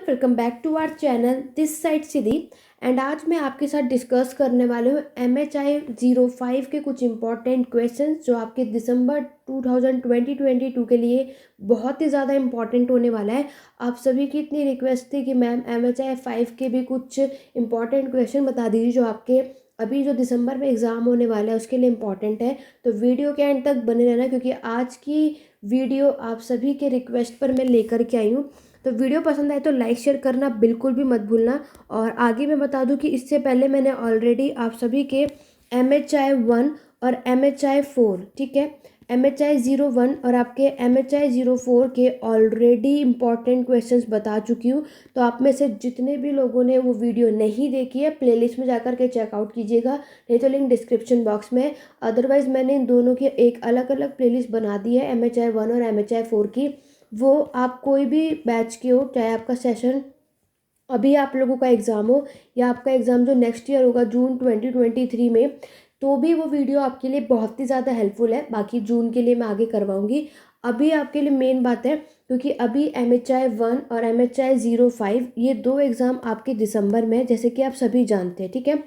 Welcome back to our channel this side Siddhi. And आज मैं आपके साथ डिस्कस करने वाले हूँ MHI 05 के कुछ इंपॉर्टेंट क्वेश्चंस जो आपके दिसंबर 2022 के लिए बहुत ही ज़्यादा इंपॉर्टेंट होने वाला है। आप सभी की इतनी रिक्वेस्ट थी कि मैम MHI 5 के भी कुछ इंपॉर्टेंट क्वेश्चन बता दीजिए जो आपके अभी जो दिसंबर में एग्ज़ाम होने वाला है उसके लिए इम्पॉर्टेंट है। तो वीडियो के एंड तक बने रहना क्योंकि आज की वीडियो आप सभी के रिक्वेस्ट पर मैं लेकर के आई हूँ। तो वीडियो पसंद आए तो लाइक शेयर करना बिल्कुल भी मत भूलना। और आगे मैं बता दूं कि इससे पहले मैंने ऑलरेडी आप सभी के MHI 1 और MHI 4, ठीक है, MHI 01 और आपके MHI 04 के ऑलरेडी इंपॉर्टेंट क्वेश्चंस बता चुकी हूँ। तो आप में से जितने भी लोगों ने वो वीडियो नहीं देखी है प्लेलिस्ट में जाकर के चेकआउट कीजिएगा, नहीं तो लिंक डिस्क्रिप्शन बॉक्स में। अदरवाइज़ मैंने इन दोनों की एक अलग अलग प्लेलिस्ट बना दी है MHI 1 और MHI 4 की। वो आप कोई भी बैच के हो, चाहे आपका सेशन अभी आप लोगों का एग्ज़ाम हो या आपका एग्ज़ाम जो नेक्स्ट ईयर होगा जून 2023 में, तो भी वो वीडियो आपके लिए बहुत ही ज़्यादा हेल्पफुल है। बाकी जून के लिए मैं आगे करवाऊँगी। अभी आपके लिए मेन बात है क्योंकि अभी MHI 1 और MHI 05 ये दो एग्ज़ाम आपके दिसंबर में है, जैसे कि आप सभी जानते हैं, ठीक है।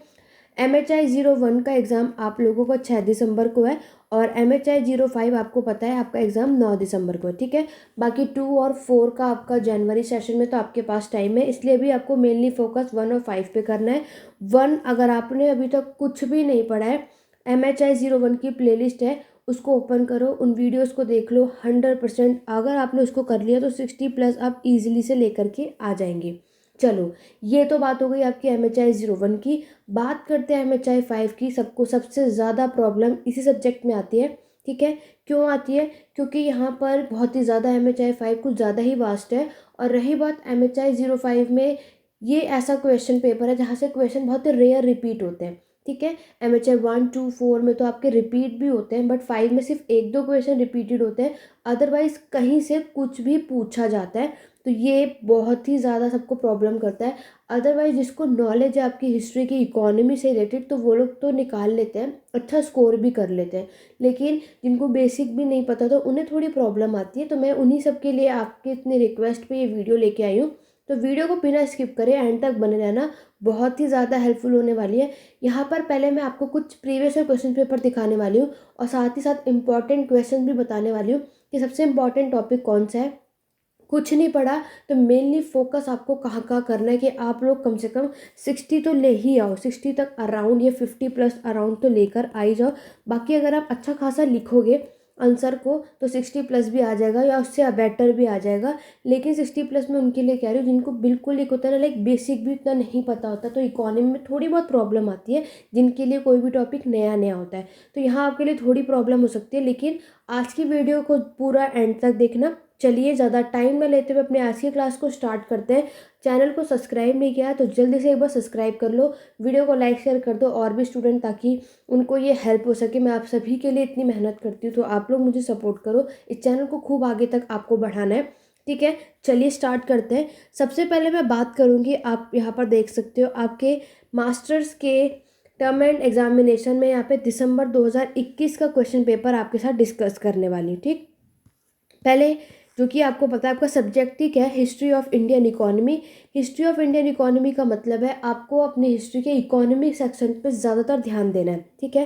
MHI 01 का एग्ज़ाम आप लोगों को 6 दिसंबर को है और MHI 05 आपको पता है आपका एग्ज़ाम 9 दिसंबर को है, ठीक है। बाकी 2 और 4 का आपका जनवरी सेशन में तो आपके पास टाइम है, इसलिए अभी आपको मेनली फोकस 1 और 5 पे करना है। 1 अगर आपने अभी तक कुछ भी नहीं पढ़ा है, MHI 01 की प्लेलिस्ट है, उसको ओपन करो, उन वीडियोज़ को देख लो। 100% अगर आपने उसको कर लिया तो 60+ आप ईजिली से लेकर के आ जाएंगे। चलो, ये तो बात हो गई आपकी MHI 01 की। बात करते हैं MHI 5 की। सबको सबसे ज़्यादा प्रॉब्लम इसी सब्जेक्ट में आती है, ठीक है। क्यों आती है? क्योंकि यहाँ पर बहुत ही ज़्यादा MHI 5 कुछ ज़्यादा ही वास्ट है। और रही बात MHI 05 में, ये ऐसा क्वेश्चन पेपर है जहाँ से क्वेश्चन बहुत रेयर रिपीट होते हैं, ठीक है। MHI 1, 2, 4 में तो आपके रिपीट भी होते हैं, बट 5 में सिर्फ 1-2 क्वेश्चन रिपीटेड होते हैं। अदरवाइज कहीं से कुछ भी पूछा जाता है, तो ये बहुत ही ज़्यादा सबको प्रॉब्लम करता है। अदरवाइज जिसको नॉलेज है आपकी हिस्ट्री की, इकोनॉमी से रिलेटेड, तो वो लोग तो निकाल लेते हैं, अच्छा स्कोर भी कर लेते हैं। लेकिन जिनको बेसिक भी नहीं पता तो उन्हें थोड़ी प्रॉब्लम आती है। तो मैं उन्हीं सब के लिए आपके इतने रिक्वेस्ट पे ये वीडियो लेके आई हूँ। तो वीडियो को बिना स्किप करें एंड तक बने रहना, बहुत ही ज़्यादा हेल्पफुल होने वाली है। यहाँ पर पहले मैं आपको कुछ प्रीवियस क्वेश्चन पेपर दिखाने वाली हूँ और साथ ही साथ इंपॉर्टेंट क्वेश्चन भी बताने वाली हूँ कि सबसे इंपॉर्टेंट टॉपिक कौन सा है। कुछ नहीं पढ़ा तो मेनली फोकस आपको कहाँ कहाँ करना है कि आप लोग कम से कम 60 तो ले ही आओ, 60 तक अराउंड, या 50+ अराउंड तो लेकर आ ही जाओ। बाकी अगर आप अच्छा खासा लिखोगे आंसर को तो 60+ भी आ जाएगा या उससे बेटर भी आ जाएगा। लेकिन 60+ में उनके लिए कह रही हूँ जिनको बिल्कुल एक होता है ना, लाइक बेसिक भी इतना नहीं पता होता, तो इकोनॉमी में थोड़ी बहुत प्रॉब्लम आती है, जिनके लिए कोई भी टॉपिक नया नया होता है। तो यहाँ आपके लिए थोड़ी प्रॉब्लम हो सकती है, लेकिन आज की वीडियो को पूरा एंड तक देखना। चलिए ज़्यादा टाइम न लेते हुए अपने आज की क्लास को स्टार्ट करते हैं। चैनल को सब्सक्राइब नहीं किया है तो जल्दी से एक बार सब्सक्राइब कर लो, वीडियो को लाइक शेयर कर दो और भी स्टूडेंट, ताकि उनको ये हेल्प हो सके। मैं आप सभी के लिए इतनी मेहनत करती हूँ, तो आप लोग मुझे सपोर्ट करो, इस चैनल को खूब आगे तक आपको बढ़ाना है, ठीक है। चलिए स्टार्ट करते हैं। सबसे पहले मैं बात करूँगी, आप यहाँ पर देख सकते हो आपके मास्टर्स के टर्म एंड एग्जामिनेशन में यहाँ पे दिसंबर 2021 का क्वेश्चन पेपर आपके साथ डिस्कस करने वाली हूँ, ठीक। पहले जो कि आपको पता है आपका सब्जेक्ट ही क्या है, history of Indian economy. History of Indian economy का मतलब है आपको अपनी हिस्ट्री के इकोनॉमिक सेक्शन पे ज़्यादातर ध्यान देना है, ठीक है।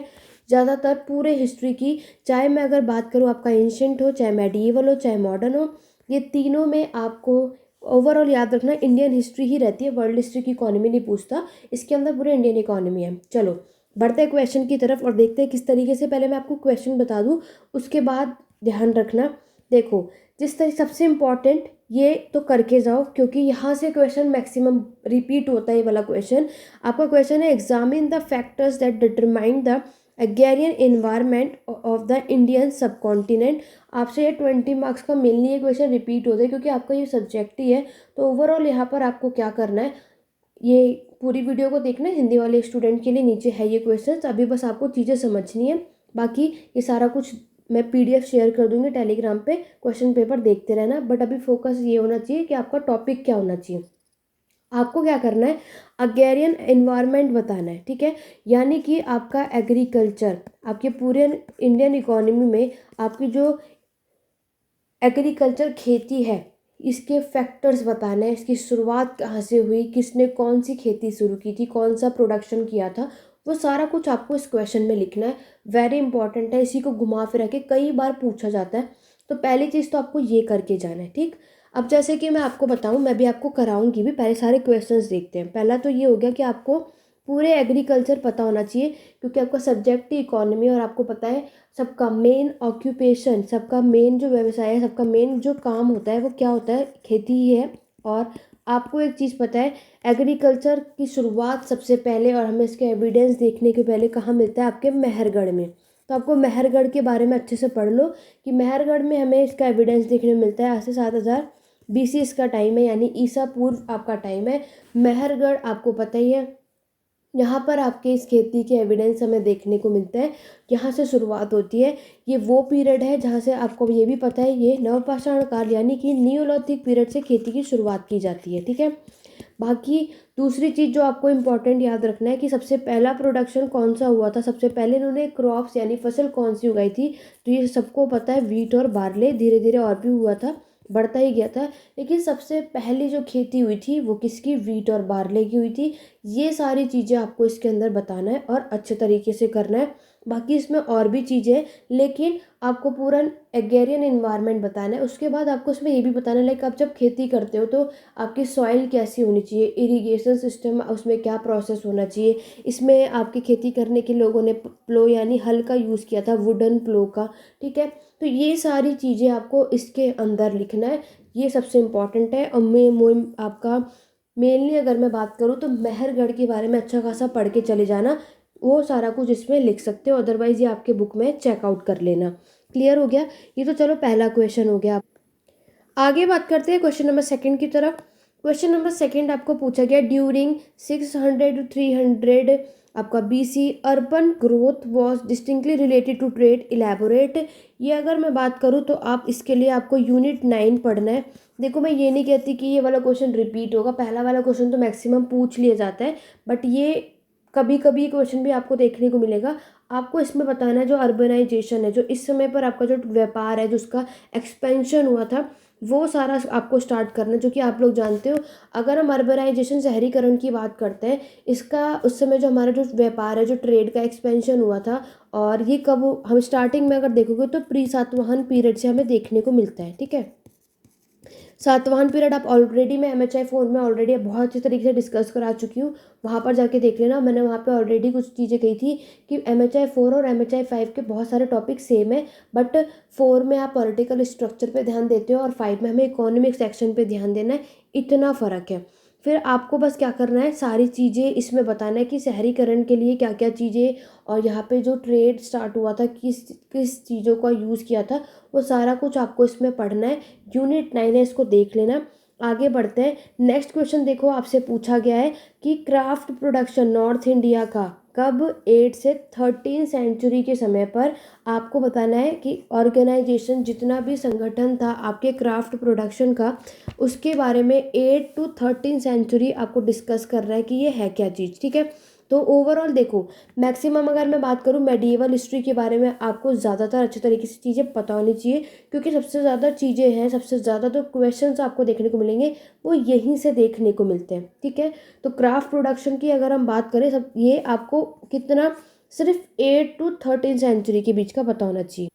ज़्यादातर पूरे हिस्ट्री की, चाहे मैं अगर बात करूँ आपका एंशिएंट हो, चाहे मेडिएवल हो, चाहे मॉडर्न हो, ये तीनों में आपको ओवरऑल याद रखना इंडियन हिस्ट्री ही रहती है। वर्ल्ड हिस्ट्री की इकोनॉमी नहीं पूछता, इसके अंदर पूरे इंडियन इकोनॉमी है। चलो बढ़ते हैं क्वेश्चन की तरफ और देखते हैं किस तरीके से। पहले मैं आपको क्वेश्चन बता दूँ, उसके बाद ध्यान रखना। देखो, जिस तरह सबसे इम्पॉर्टेंट ये तो करके जाओ क्योंकि यहाँ से क्वेश्चन मैक्सिमम रिपीट होता है। ये वाला क्वेश्चन आपका क्वेश्चन है, examine the factors that determine the agrarian environment of the Indian सब कॉन्टिनेंट। आपसे ये 20 मार्क्स का मेनली ये क्वेश्चन रिपीट होता है क्योंकि आपका ये सब्जेक्ट ही है। तो ओवरऑल यहाँ पर आपको क्या करना है, ये पूरी वीडियो को देखना है। हिंदी वाले स्टूडेंट के लिए नीचे है ये क्वेश्चन, अभी बस आपको चीज़ें समझनी है। बाकी ये सारा कुछ मैं PDF शेयर कर दूंगी टेलीग्राम पे, क्वेश्चन पेपर देखते रहना। बट अभी फोकस ये होना चाहिए कि आपका टॉपिक क्या होना चाहिए। आपको क्या करना है, अग्रेरियन एनवायरनमेंट बताना है, ठीक है। यानी कि आपका एग्रीकल्चर, आपके पूरे इंडियन इकोनॉमी में आपकी जो एग्रीकल्चर खेती है, इसके फैक्टर्स बताना है, इसकी शुरुआत कहाँ से हुई, किसने कौन सी खेती शुरू की थी, कौन सा प्रोडक्शन किया था, वो सारा कुछ आपको इस क्वेश्चन में लिखना है। वेरी इंपॉर्टेंट है, इसी को घुमा फिरा के कई बार पूछा जाता है। तो पहली चीज़ तो आपको ये करके जाना है, ठीक। अब जैसे कि मैं आपको बताऊं, मैं भी आपको कराऊंगी भी, पहले सारे क्वेश्चंस देखते हैं। पहला तो ये हो गया कि आपको पूरे एग्रीकल्चर पता होना चाहिए, क्योंकि आपका सब्जेक्ट ही इकोनॉमी, और आपको पता है सबका मेन ऑक्यूपेशन, सबका मेन जो व्यवसाय है, सबका मेन जो काम होता है वो क्या होता है, खेती ही है। और आपको एक चीज़ पता है, एग्रीकल्चर की शुरुआत सबसे पहले, और हमें इसके एविडेंस देखने के पहले कहाँ मिलता है, आपके मेहरगढ़ में। तो आपको मेहरगढ़ के बारे में अच्छे से पढ़ लो कि मेहरगढ़ में हमें इसका एविडेंस देखने में मिलता है। आज से 7000 BC इसका टाइम है, यानी ईसा पूर्व आपका टाइम है। मेहरगढ़ आपको पता ही है, यहाँ पर आपके इस खेती के एविडेंस हमें देखने को मिलता है। यहाँ से शुरुआत होती है। ये वो पीरियड है जहाँ से आपको ये भी पता है, ये नवपाषाण काल यानी कि नियोलिथिक पीरियड से खेती की शुरुआत की जाती है, ठीक है। बाकी दूसरी चीज़ जो आपको इम्पोर्टेंट याद रखना है कि सबसे पहला प्रोडक्शन कौन सा हुआ था, सबसे पहले इन्होंने क्रॉप्स यानी फसल कौन सी उगाई थी। तो ये सबको पता है, व्हीट और बार्ले। धीरे धीरे और भी हुआ था, बढ़ता ही गया था, लेकिन सबसे पहली जो खेती हुई थी वो किसकी, व्हीट और बार्ले की हुई थी। ये सारी चीज़ें आपको इसके अंदर बताना है और अच्छे तरीके से करना है। बाकी इसमें और भी चीज़ें हैं, लेकिन आपको पूरा एग्रेरियन इन्वायरमेंट बताना है। उसके बाद आपको इसमें ये भी बताना है, लाइक आप जब खेती करते हो तो आपकी सॉइल कैसी होनी चाहिए, इरिगेशन सिस्टम उसमें क्या प्रोसेस होना चाहिए। इसमें आपकी खेती करने के लोगों ने प्लो यानी हल का यूज़ किया था, वुडन प्लो का, ठीक है। तो ये सारी चीज़ें आपको इसके अंदर लिखना है, ये सबसे इम्पॉर्टेंट है। और मैं आपका मेनली अगर मैं बात करूँ तो मेहरगढ़ के बारे में अच्छा खासा पढ़ के चले जाना, वो सारा कुछ इसमें लिख सकते हो। अदरवाइज़ ये आपके बुक में चेकआउट कर लेना। क्लियर हो गया, ये तो चलो पहला क्वेश्चन हो गया। आगे बात करते हैं क्वेश्चन नंबर सेकंड की तरफ। क्वेश्चन नंबर सेकंड आपको पूछा गया, ड्यूरिंग 600 to 300 आपका BC urban growth was distinctly related to trade, elaborate. ये अगर मैं बात करूँ तो आप इसके लिए आपको यूनिट 9 पढ़ना है। देखो मैं ये नहीं कहती कि ये वाला क्वेश्चन रिपीट होगा, पहला वाला क्वेश्चन तो मैक्सिमम पूछ लिया जाता है, बट ये कभी कभी क्वेश्चन भी आपको देखने को मिलेगा। आपको इसमें बताना है जो अर्बनाइजेशन है, जो इस समय पर आपका जो व्यापार है, जो उसका एक्सपेंशन हुआ था, वो सारा आपको स्टार्ट करना है। जो कि आप लोग जानते हो, अगर हम अर्बनाइजेशन शहरीकरण की बात करते हैं, इसका उस समय जो हमारा जो व्यापार है, जो ट्रेड का एक्सपेंशन हुआ था, और ये कब हम स्टार्टिंग में अगर देखोगे तो प्री सातवाहन पीरियड से हमें देखने को मिलता है, ठीक है। सातवाहन पीरियड आप ऑलरेडी, मैं MHI 4 में ऑलरेडी बहुत अच्छे तरीके से डिस्कस करा चुकी हूँ, वहाँ पर जाके देख लेना। मैंने वहाँ पे ऑलरेडी कुछ चीज़ें कही थी कि MHI 4 और MHI 5 के बहुत सारे टॉपिक सेम है, बट 4 में आप पॉलिटिकल स्ट्रक्चर पे ध्यान देते हो और 5 में हमें इकोनॉमिक सेक्शन पे ध्यान देना है, इतना फ़र्क है। फिर आपको बस क्या करना है, सारी चीज़ें इसमें बताना है कि शहरीकरण के लिए क्या क्या चीज़ें, और यहाँ पे जो ट्रेड स्टार्ट हुआ था, किस किस चीज़ों का यूज़ किया था, वो सारा कुछ आपको इसमें पढ़ना है। यूनिट 9 है, इसको देख लेना। आगे बढ़ते हैं। नेक्स्ट क्वेश्चन देखो, आपसे पूछा गया है कि क्राफ्ट प्रोडक्शन नॉर्थ इंडिया का कब 8 से 13 सेंचुरी के समय पर, आपको बताना है कि ऑर्गेनाइजेशन जितना भी संगठन था आपके क्राफ्ट प्रोडक्शन का, उसके बारे में 8 to 13 सेंचुरी आपको डिस्कस कर रहा है कि ये है क्या चीज़, ठीक है। तो ओवरऑल देखो, मैक्सिमम अगर मैं बात करूँ मेडिएवल हिस्ट्री के बारे में, आपको ज़्यादातर अच्छे तरीके से चीज़ें पता होनी चाहिए, क्योंकि सबसे ज़्यादा चीज़ें हैं, सबसे ज़्यादा तो क्वेश्चंस आपको देखने को मिलेंगे वो यहीं से देखने को मिलते हैं, ठीक है। तो क्राफ्ट प्रोडक्शन की अगर हम बात करें, सब ये आपको कितना, सिर्फ 8 to 13 सेंचुरी के बीच का पता होना चाहिए,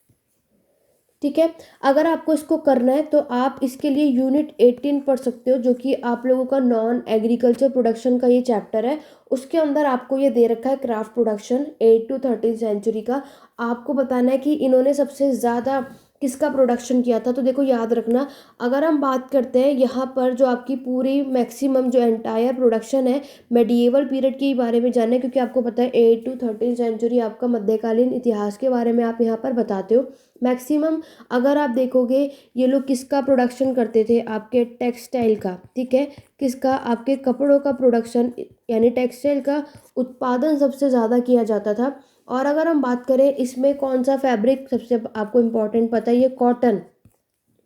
ठीक है। अगर आपको इसको करना है तो आप इसके लिए यूनिट 18 पढ़ सकते हो, जो कि आप लोगों का नॉन एग्रीकल्चर प्रोडक्शन का ये चैप्टर है। उसके अंदर आपको ये दे रखा है क्राफ्ट प्रोडक्शन 8 to 13 सेंचुरी का। आपको बताना है कि इन्होंने सबसे ज़्यादा किसका प्रोडक्शन किया था। तो देखो याद रखना, अगर हम बात करते हैं यहाँ पर जो आपकी पूरी मैक्सिमम जो एंटायर प्रोडक्शन है, मेडिएवल पीरियड के बारे में जानना है, क्योंकि आपको पता है 8 to 13 सेंचुरी आपका मध्यकालीन इतिहास के बारे में आप यहाँ पर बताते हो। मैक्सिमम अगर आप देखोगे, ये लोग किसका प्रोडक्शन करते थे, आपके टेक्सटाइल का, ठीक है। किसका, आपके कपड़ों का प्रोडक्शन यानी टेक्सटाइल का उत्पादन सबसे ज़्यादा किया जाता था। और अगर हम बात करें इसमें कौन सा फैब्रिक सबसे आपको इम्पोर्टेंट पता है, ये कॉटन,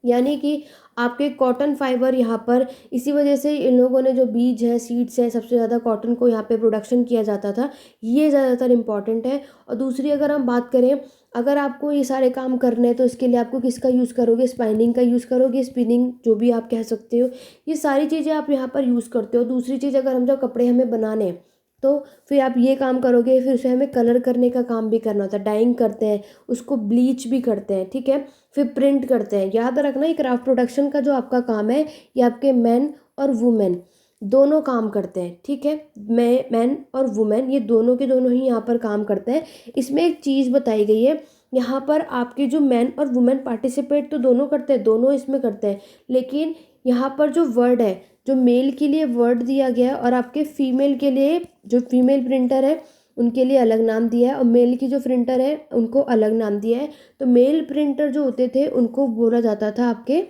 यानी कि आपके कॉटन फाइबर यहाँ पर, इसी वजह से इन लोगों ने जो बीज है, सीड्स है, सबसे ज़्यादा कॉटन को यहाँ पे प्रोडक्शन किया जाता था, ये ज़्यादातर इम्पॉर्टेंट है। और दूसरी अगर हम बात करें, अगर आपको ये सारे काम करने हैं तो इसके लिए आपको किसका यूज़ करोगे, स्पाइनिंग का यूज़ करोगे, स्पिनिंग जो भी आप कह सकते हो, ये सारी चीज़ें आप यहाँ पर यूज़ करते हो। दूसरी चीज़, अगर हम जब कपड़े हमें बनाने हैं तो फिर आप ये काम करोगे, फिर उसे हमें कलर करने का काम भी करना होता है, डाइंग करते हैं, उसको ब्लीच भी करते हैं, ठीक है, फिर प्रिंट करते हैं। याद रखना ये क्राफ्ट प्रोडक्शन का जो आपका काम है ये आपके मैन और वुमेन दोनों काम करते हैं, ठीक है। मैन और वुमेन ये दोनों के दोनों ही यहाँ पर काम करते हैं। इसमें एक चीज़ बताई गई है यहाँ पर, आपके जो मैन और वुमेन पार्टिसिपेट तो दोनों करते हैं, दोनों इसमें करते हैं, लेकिन यहाँ पर जो वर्ड है, जो मेल के लिए वर्ड दिया गया है और आपके फीमेल के लिए, जो फीमेल प्रिंटर है उनके लिए अलग नाम दिया है और मेल की जो प्रिंटर है उनको अलग नाम दिया है। तो मेल प्रिंटर जो होते थे उनको बोला जाता था आपके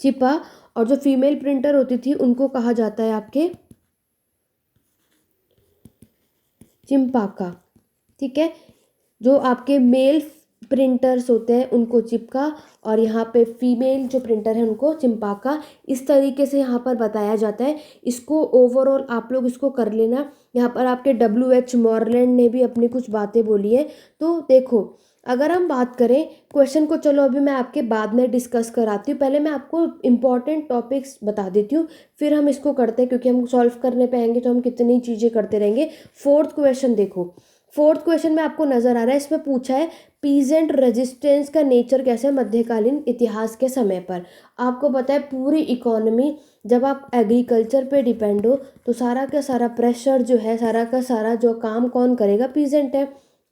चिपा, और जो फीमेल प्रिंटर होती थी उनको कहा जाता है आपके चिम्पाका, ठीक है। जो आपके मेल प्रिंटर्स होते हैं उनको चिपका, और यहाँ पे फीमेल जो प्रिंटर है उनको चिम्पाका। इस तरीके से यहाँ पर बताया जाता है। इसको ओवरऑल आप लोग इसको कर लेना। यहाँ पर आपके WH मॉरलैंड ने भी अपनी कुछ बातें बोली है। तो देखो, अगर हम बात करें क्वेश्चन को, चलो अभी मैं आपके बाद में डिस्कस कराती हूँ, पहले मैं आपको इम्पॉर्टेंट टॉपिक्स बता देती हूँ, फिर हम इसको करते हैं, क्योंकि हम सॉल्व करने पे आएंगे तो हम कितनी चीज़ें करते रहेंगे। फोर्थ क्वेश्चन देखो, फोर्थ क्वेश्चन में आपको नजर आ रहा है, इसमें पूछा है पीजेंट रेजिस्टेंस का नेचर कैसे है मध्यकालीन इतिहास के समय पर। आपको पता है पूरी इकोनॉमी, जब आप एग्रीकल्चर पे डिपेंड हो तो सारा का सारा प्रेशर जो है, सारा का सारा जो काम कौन करेगा, पीजेंट है।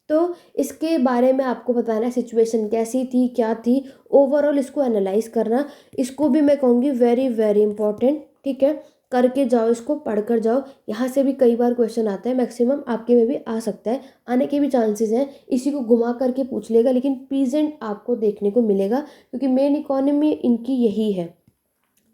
तो इसके बारे में आपको बताना है सिचुएशन कैसी थी, क्या थी, ओवरऑल इसको एनालाइज करना। इसको भी मैं कहूँगी वेरी वेरी इंपॉर्टेंट, ठीक है, करके जाओ, इसको पढ़ कर जाओ। यहाँ से भी कई बार क्वेश्चन आता है, मैक्सिमम आपके में भी आ सकता है, आने के भी चांसेस हैं। इसी को घुमा करके पूछ लेगा, लेकिन पीजेंट आपको देखने को मिलेगा क्योंकि मेन इकोनॉमी इनकी यही है।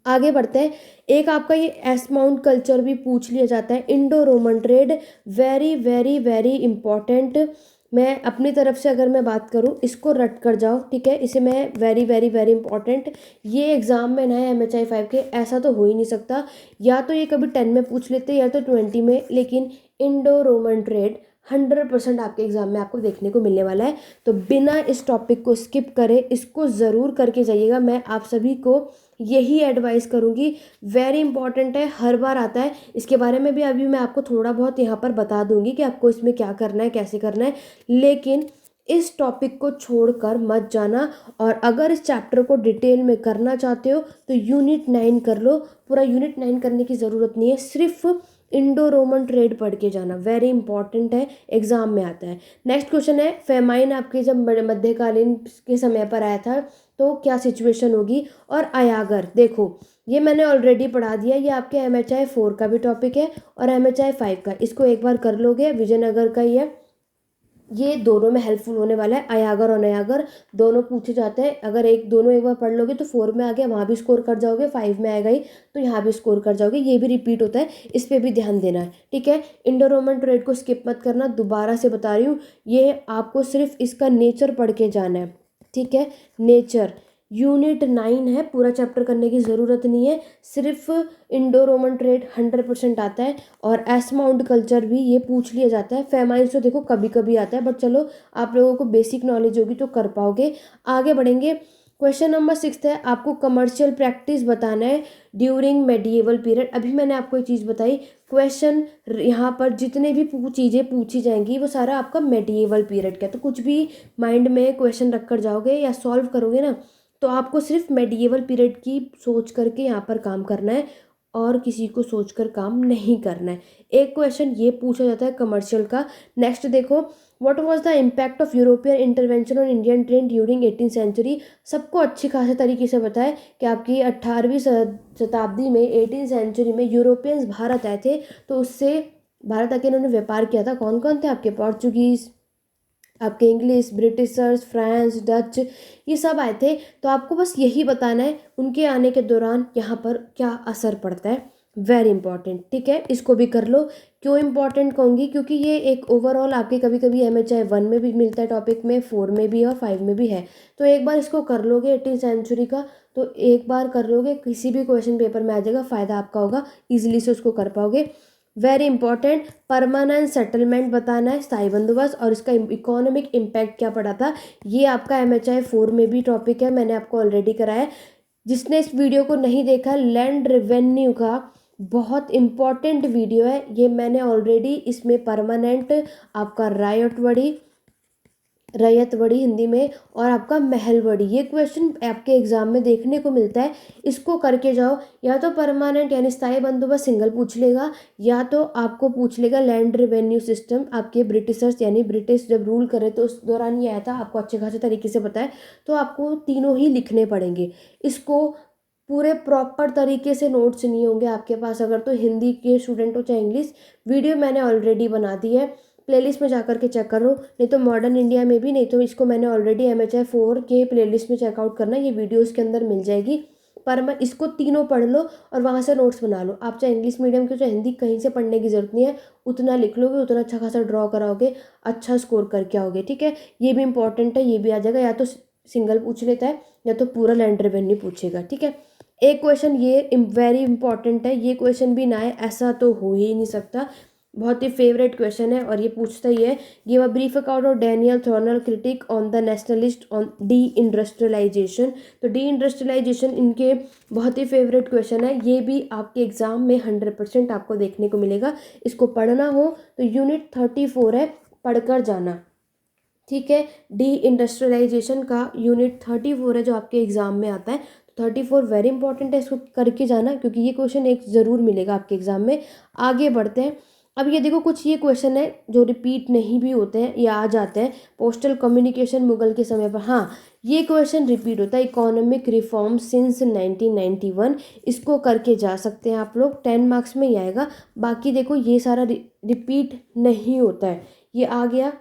आगे बढ़ते हैं। एक आपका ये एसमाउंट कल्चर भी पूछ लिया जाता है, Indo Roman trade, very very very important. मैं अपनी तरफ से अगर मैं बात करूं, इसको रट कर जाओ, ठीक है, इसे मैं वेरी वेरी वेरी इंपॉर्टेंट, ये एग्जाम में ना है MHI 5 के, ऐसा तो हो ही नहीं सकता। या तो ये कभी 10 में पूछ लेते या तो 20 में, लेकिन इंडो रोमन ट्रेड 100% आपके एग्जाम में आपको देखने को मिलने वाला है। तो बिना इस टॉपिक को स्किप करे इसको ज़रूर करके जाइएगा। मैं आप सभी को यही एडवाइस करूँगी, वेरी इंपॉर्टेंट है, हर बार आता है। इसके बारे में भी अभी मैं आपको थोड़ा बहुत यहाँ पर बता दूंगी कि आपको इसमें क्या करना है, कैसे करना है, लेकिन इस टॉपिक को छोड़कर मत जाना। और अगर इस चैप्टर को डिटेल में करना चाहते हो तो यूनिट 9 कर लो। पूरा यूनिट 9 करने की ज़रूरत नहीं है, सिर्फ इंडो रोमन ट्रेड पढ़ के जाना, वेरी इंपॉर्टेंट है, एग्जाम में आता है। नेक्स्ट क्वेश्चन है, फेमाइन आपके जब मध्यकालीन के समय पर आया था तो क्या सिचुएशन होगी। और अयागर, देखो ये मैंने ऑलरेडी पढ़ा दिया, ये आपके MHI 4 का भी टॉपिक है और MHI 5 का, इसको एक बार कर लोगे, विजयनगर का ही है, ये दोनों में हेल्पफुल होने वाला है। अयागर और नयागर दोनों पूछे जाते हैं, अगर एक दोनों एक बार पढ़ लोगे तो 4 में आ गया, वहाँ भी स्कोर कर जाओगे, 5 में आएगा ही तो यहाँ भी स्कोर कर जाओगे, ये भी रिपीट होता है, इस पर भी ध्यान देना है, ठीक है। इंडो रोमन ट्रेड को स्किप मत करना, दोबारा से बता रही हूँ, ये आपको सिर्फ इसका नेचर पढ़ के जाना है, ठीक है, नेचर। यूनिट 9 है, पूरा चैप्टर करने की ज़रूरत नहीं है, सिर्फ इंडो रोमन ट्रेड 100% आता है। और एसमाउंट कल्चर भी ये पूछ लिया जाता है। फेमाइन्स तो देखो कभी कभी आता है, बट चलो आप लोगों को बेसिक नॉलेज होगी तो कर पाओगे। आगे बढ़ेंगे, क्वेश्चन नंबर 6 है, आपको कमर्शियल प्रैक्टिस बताना है ड्यूरिंग मेडिएवल पीरियड। अभी मैंने आपको एक चीज़ बताई, क्वेश्चन यहाँ पर जितने भी चीज़ें पूछी जाएंगी वो सारा आपका मेडिएवल पीरियड का, तो कुछ भी माइंड में क्वेश्चन रख कर जाओगे या सॉल्व करोगे ना, तो आपको सिर्फ मेडिएवल पीरियड की सोच करके यहाँ पर काम करना है और किसी को सोचकर काम नहीं करना है। एक क्वेश्चन ये पूछा जाता है कमर्शियल का। नेक्स्ट देखो, what was the impact of European intervention on Indian trade during 18th century. सबको अच्छी खासे तरीके से पता है कि आपकी 18वीं शताब्दी में, 18th सेंचुरी में यूरोपियंस भारत आए थे, तो उससे भारत आके इन्होंने व्यापार किया था। कौन कौन थे, आपके पोर्चुगीज़, आपके इंग्लिश, ब्रिटिशर्स, फ्रांस, डच, ये सब आए थे। तो आपको बस यही बताना है उनके आने के दौरान यहाँ पर क्या असर पड़ता है, वेरी इंपॉर्टेंट, ठीक है, इसको भी कर लो। क्यों इंपॉर्टेंट कहूँगी, क्योंकि ये एक ओवरऑल आपके कभी कभी MHI 1 में भी मिलता है टॉपिक में, 4 में भी और 5 में भी है। तो एक बार इसको कर लोगे 18th सेंचुरी का, तो एक बार कर लोगे, किसी भी क्वेश्चन पेपर में आ जाएगा, फ़ायदा आपका होगा, ईजिली से उसको कर पाओगे। वेरी इंपॉर्टेंट, परमानेंट सेटलमेंट बताना है, स्थायी बंदोबस्त, और इसका इकोनॉमिक इम्पैक्ट क्या पड़ा था। ये आपका MHI 4 में भी टॉपिक है, मैंने आपको ऑलरेडी कराया है। जिसने इस वीडियो को नहीं देखा, लैंड रेवेन्यू का बहुत इम्पॉर्टेंट वीडियो है ये, मैंने ऑलरेडी इसमें परमानेंट आपका रैयतवड़ी हिंदी में और आपका महलवड़ी, ये क्वेश्चन आपके एग्जाम में देखने को मिलता है। इसको करके जाओ, या तो परमानेंट यानी स्थायी बंदोबस्त सिंगल पूछ लेगा, या तो आपको पूछ लेगा लैंड रेवेन्यू सिस्टम। आपके ब्रिटिशर्स यानी ब्रिटिश जब रूल करे तो उस दौरान ये आया था, आपको अच्छे खासे तरीके से पता है, तो आपको तीनों ही लिखने पड़ेंगे। इसको पूरे प्रॉपर तरीके से नोट्स नहीं होंगे आपके पास, अगर तो हिंदी के स्टूडेंट हो चाहे इंग्लिश, वीडियो मैंने ऑलरेडी बना दी है, प्लेलिस्ट में जाकर के चेक करो, नहीं तो मॉडर्न इंडिया में भी, नहीं तो इसको मैंने ऑलरेडी MHI 4 के प्लेलिस्ट में चेकआउट करना, ये वीडियो इसके अंदर मिल जाएगी। पर मैं इसको तीनों पढ़ लो और वहाँ से नोट्स बना लो। आप चाहे इंग्लिश मीडियम के चाहे हिंदी, कहीं से पढ़ने की ज़रूरत नहीं है, उतना लिख लोगे, उतना अच्छा खासा ड्रॉ कराओगे, अच्छा स्कोर करके आओगे। ठीक है, ये भी इंपॉर्टेंट है, ये भी आ जाएगा, या तो सिंगल पूछ लेता है या तो पूरा लैंड रेवेन्यू पूछेगा। ठीक है, एक क्वेश्चन ये वेरी इंपॉर्टेंट है, ये क्वेश्चन भी ना है ऐसा तो हो ही नहीं सकता, बहुत ही फेवरेट क्वेश्चन है, और ये पूछता ही है, give a brief account of Daniel Thorner critic on the nationalist on deindustrialization. तो डी इंडस्ट्रियलाइजेशन इनके बहुत ही फेवरेट क्वेश्चन है, ये भी आपके एग्जाम में 100% आपको देखने को मिलेगा। इसको पढ़ना हो तो यूनिट 34 है, पढ़कर जाना। ठीक है, डी इंडस्ट्रियलाइजेशन का यूनिट 34 है जो आपके एग्जाम में आता है, 34 वेरी इंपॉर्टेंट है, इसको करके जाना, क्योंकि ये क्वेश्चन एक ज़रूर मिलेगा आपके एग्जाम में। आगे बढ़ते हैं, अब ये देखो कुछ ये क्वेश्चन है जो रिपीट नहीं भी होते हैं, ये आ जाते हैं। पोस्टल कम्युनिकेशन मुगल के समय पर, हाँ ये क्वेश्चन रिपीट होता है, इकोनॉमिक रिफॉर्म सिंस 1991, इसको करके जा सकते हैं आप लोग, 10 मार्क्स में ही आएगा। बाकी देखो ये सारा रिपीट नहीं होता है, ये आ गया।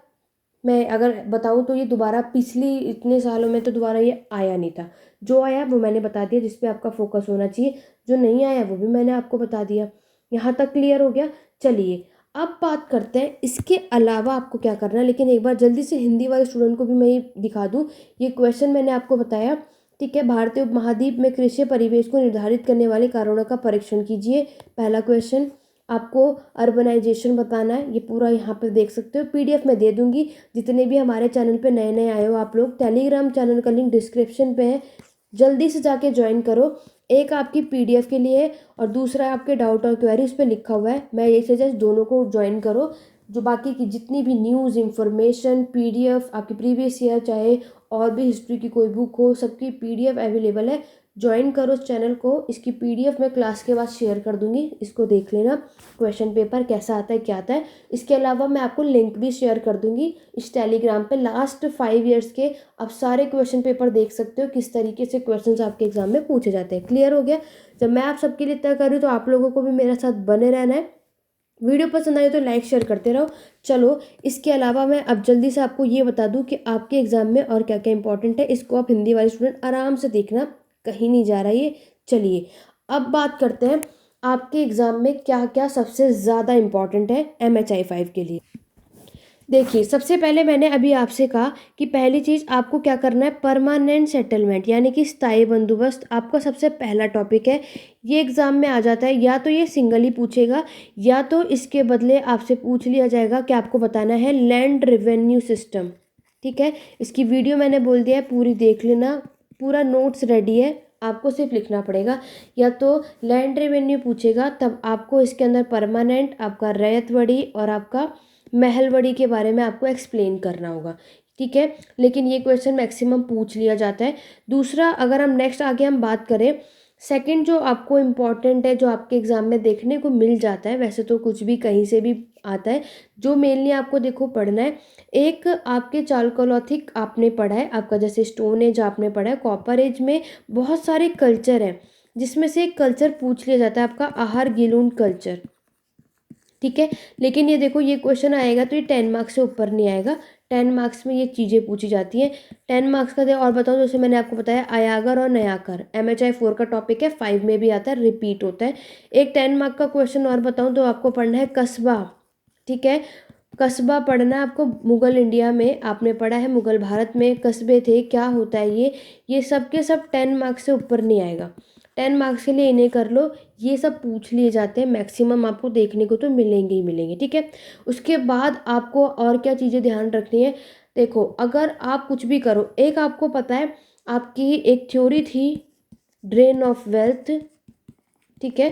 मैं अगर बताऊं तो ये दोबारा पिछली इतने सालों में तो दोबारा ये आया नहीं था, जो आया वो मैंने बता दिया, जिस पे आपका फोकस होना चाहिए, जो नहीं आया वो भी मैंने आपको बता दिया। यहाँ तक क्लियर हो गया। चलिए अब बात करते हैं इसके अलावा आपको क्या करना है, लेकिन एक बार जल्दी से हिंदी वाले स्टूडेंट को भी मैं ये दिखा दूँ, ये क्वेश्चन मैंने आपको बताया। ठीक है, भारतीय उपमहाद्वीप में कृषि परिवेश को निर्धारित करने वाले कारणों का परीक्षण कीजिए, पहला क्वेश्चन। आपको अर्बनाइजेशन बताना है, ये पूरा यहाँ पे देख सकते हो, PDF में दे दूंगी। जितने भी हमारे चैनल पे नए नए आए हो आप लोग, टेलीग्राम चैनल का लिंक डिस्क्रिप्शन पे है, जल्दी से जाके ज्वाइन करो। एक आपकी PDF के लिए और दूसरा आपके डाउट और क्वेरी उस पर लिखा हुआ है, मैं ये सजेस्ट दोनों को ज्वाइन करो। जो बाकी की जितनी भी न्यूज़ इंफॉर्मेशन PDF आपकी प्रीवियस ईयर चाहे और भी हिस्ट्री की कोई बुक हो, सबकी PDF अवेलेबल है, ज्वाइन करो इस चैनल को। इसकी PDF मैं क्लास के बाद शेयर कर दूंगी, इसको देख लेना, क्वेश्चन पेपर कैसा आता है क्या आता है। इसके अलावा मैं आपको लिंक भी शेयर कर दूंगी इस टेलीग्राम पे, लास्ट 5 ईयर्स के आप सारे क्वेश्चन पेपर देख सकते हो, किस तरीके से क्वेश्चंस आपके एग्जाम में पूछे जाते हैं। क्लियर हो गया। जब मैं आप सबके लिए तय कर रही हूँ तो आप लोगों को भी मेरे साथ बने रहना है। वीडियो पसंद आई तो लाइक शेयर करते रहो। चलो इसके अलावा मैं अब जल्दी से आपको ये बता दूं कि आपके एग्जाम में और क्या क्या इंपॉर्टेंट है, इसको आप हिंदी वाले स्टूडेंट आराम से देखना, कहीं नहीं जा रहा ये। चलिए अब बात करते हैं आपके एग्जाम में क्या क्या सबसे ज़्यादा इंपॉर्टेंट है MHI 5 के लिए। देखिए सबसे पहले मैंने अभी आपसे कहा कि पहली चीज़ आपको क्या करना है, परमानेंट सेटलमेंट यानी कि स्थायी बंदोबस्त आपका सबसे पहला टॉपिक है। ये एग्ज़ाम में आ जाता है, या तो ये सिंगल ही पूछेगा या तो इसके बदले आपसे पूछ लिया जाएगा कि आपको बताना है लैंड रेवेन्यू सिस्टम। ठीक है, इसकी वीडियो मैंने बोल दिया है, पूरी देख लेना, पूरा नोट्स रेडी है, आपको सिर्फ लिखना पड़ेगा। या तो लैंड रेवेन्यू पूछेगा तब आपको इसके अंदर परमानेंट, आपका रैयतवड़ी और आपका महलवड़ी के बारे में आपको एक्सप्लेन करना होगा। ठीक है, लेकिन ये क्वेश्चन मैक्सिमम पूछ लिया जाता है। दूसरा, अगर हम नेक्स्ट आगे हम बात करें, सेकंड जो आपको इम्पॉर्टेंट है, जो आपके एग्जाम में देखने को मिल जाता है, वैसे तो कुछ भी कहीं से भी आता है, जो मेनली आपको देखो पढ़ना है, एक आपके चालकोलिथिक आपने पढ़ा है, आपका जैसे स्टोन एज आपने पढ़ा है, कॉपर एज में बहुत सारे कल्चर हैं, जिसमें से एक कल्चर पूछ लिया जाता है आपका आहार गिलून कल्चर। ठीक है, लेकिन ये देखो ये क्वेश्चन आएगा तो ये 10 मार्क्स से ऊपर नहीं आएगा, 10 मार्क्स में ये चीज़ें पूछी जाती हैं। 10 मार्क्स का दे और बताओ, जैसे मैंने आपको बताया अयागर और नयाकर MHI 4 का टॉपिक है, 5 में भी आता है, रिपीट होता है। एक 10 मार्क का क्वेश्चन और बताऊँ तो आपको पढ़ना है कस्बा। ठीक है, कस्बा पढ़ना है आपको, मुगल इंडिया में आपने पढ़ा है, मुगल भारत में कस्बे थे, क्या होता है ये सब के सब 10 मार्क्स से ऊपर नहीं आएगा। 10 मार्क्स के लिए इन्हें कर लो, ये सब पूछ लिए जाते हैं, मैक्सिमम आपको देखने को तो मिलेंगे ही मिलेंगे, ठीक है। उसके बाद आपको और क्या चीज़ें ध्यान रखनी है, देखो अगर आप कुछ भी करो, एक आपको पता है आपकी एक थ्योरी थी ड्रेन ऑफ वेल्थ, ठीक है,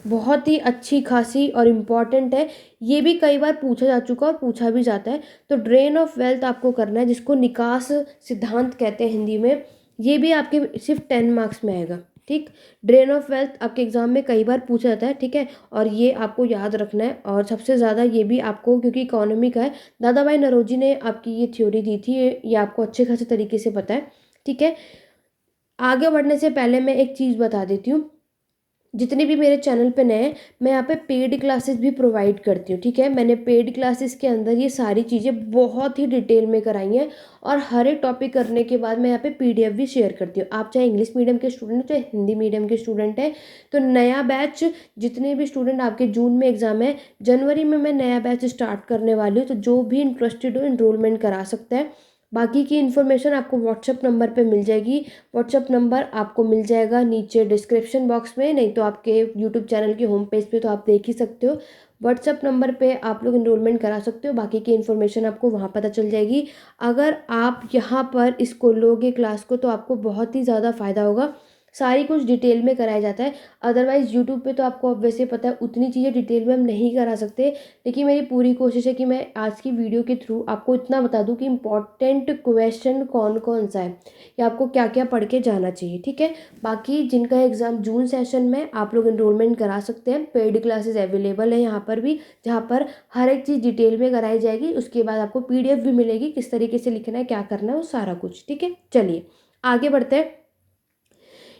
बहुत ही अच्छी खासी और इम्पॉर्टेंट है, ये भी कई बार पूछा जा चुका और पूछा भी जाता है। तो ड्रेन ऑफ वेल्थ आपको करना है, जिसको निकास सिद्धांत कहते हैं हिंदी में, ये भी आपके सिर्फ 10 मार्क्स में आएगा, ठीक। ड्रेन ऑफ वेल्थ आपके एग्जाम में कई बार पूछा जाता है, ठीक है, और ये आपको याद रखना है। और सबसे ज़्यादा ये भी आपको, क्योंकि इकोनॉमी का है, दादा भाई नौरोजी ने आपकी ये थ्योरी दी थी, ये आपको अच्छे खासे तरीके से पता है, ठीक है। आगे बढ़ने से पहले मैं एक चीज़ बता देती हूँ, जितने भी मेरे चैनल पे नए हैं, मैं यहाँ पे पेड क्लासेस भी प्रोवाइड करती हूँ, ठीक है। मैंने पेड क्लासेस के अंदर ये सारी चीज़ें बहुत ही डिटेल में कराई हैं, और हर एक टॉपिक करने के बाद मैं यहाँ पे पीडीएफ भी शेयर करती हूँ। आप चाहे इंग्लिश मीडियम के स्टूडेंट चाहे हिंदी मीडियम के स्टूडेंट हैं, तो नया बैच, जितने भी स्टूडेंट आपके जून में एग्ज़ाम है, जनवरी में मैं नया बैच स्टार्ट करने वाली हूँ, तो जो भी इंटरेस्टेड हो इनरोलमेंट करा सकता है। बाकी की इन्फॉर्मेशन आपको व्हाट्सएप नंबर पे मिल जाएगी। व्हाट्सएप नंबर आपको मिल जाएगा नीचे डिस्क्रिप्शन बॉक्स में, नहीं तो आपके यूट्यूब चैनल के होम पेज पे तो आप देख ही सकते हो। व्हाट्सएप नंबर पे आप लोग इनरोलमेंट करा सकते हो, बाकी की इन्फॉर्मेशन आपको वहाँ पता चल जाएगी। अगर आप यहाँ पर इसको लोगे क्लास को, तो आपको बहुत ही ज़्यादा फ़ायदा होगा, सारी कुछ डिटेल में कराया जाता है। अदरवाइज़ यूट्यूब पे तो आपको अब वैसे पता है उतनी चीज़ें डिटेल में हम नहीं करा सकते, लेकिन मेरी पूरी कोशिश है कि मैं आज की वीडियो के थ्रू आपको इतना बता दूं कि इम्पॉर्टेंट क्वेश्चन कौन कौन सा है, या आपको क्या क्या पढ़ के जाना चाहिए, ठीक है। बाकी जिनका एग्ज़ाम जून सेशन में, आप लोग इनरोलमेंट करा सकते हैं। पेड क्लासेस अवेलेबल है यहाँ पर भी, जहाँ पर हर एक चीज़ डिटेल में कराई जाएगी। उसके बाद आपको पीडीएफ भी मिलेगी, किस तरीके से लिखना है, क्या करना है, वो सारा कुछ, ठीक है। चलिए आगे बढ़ते हैं।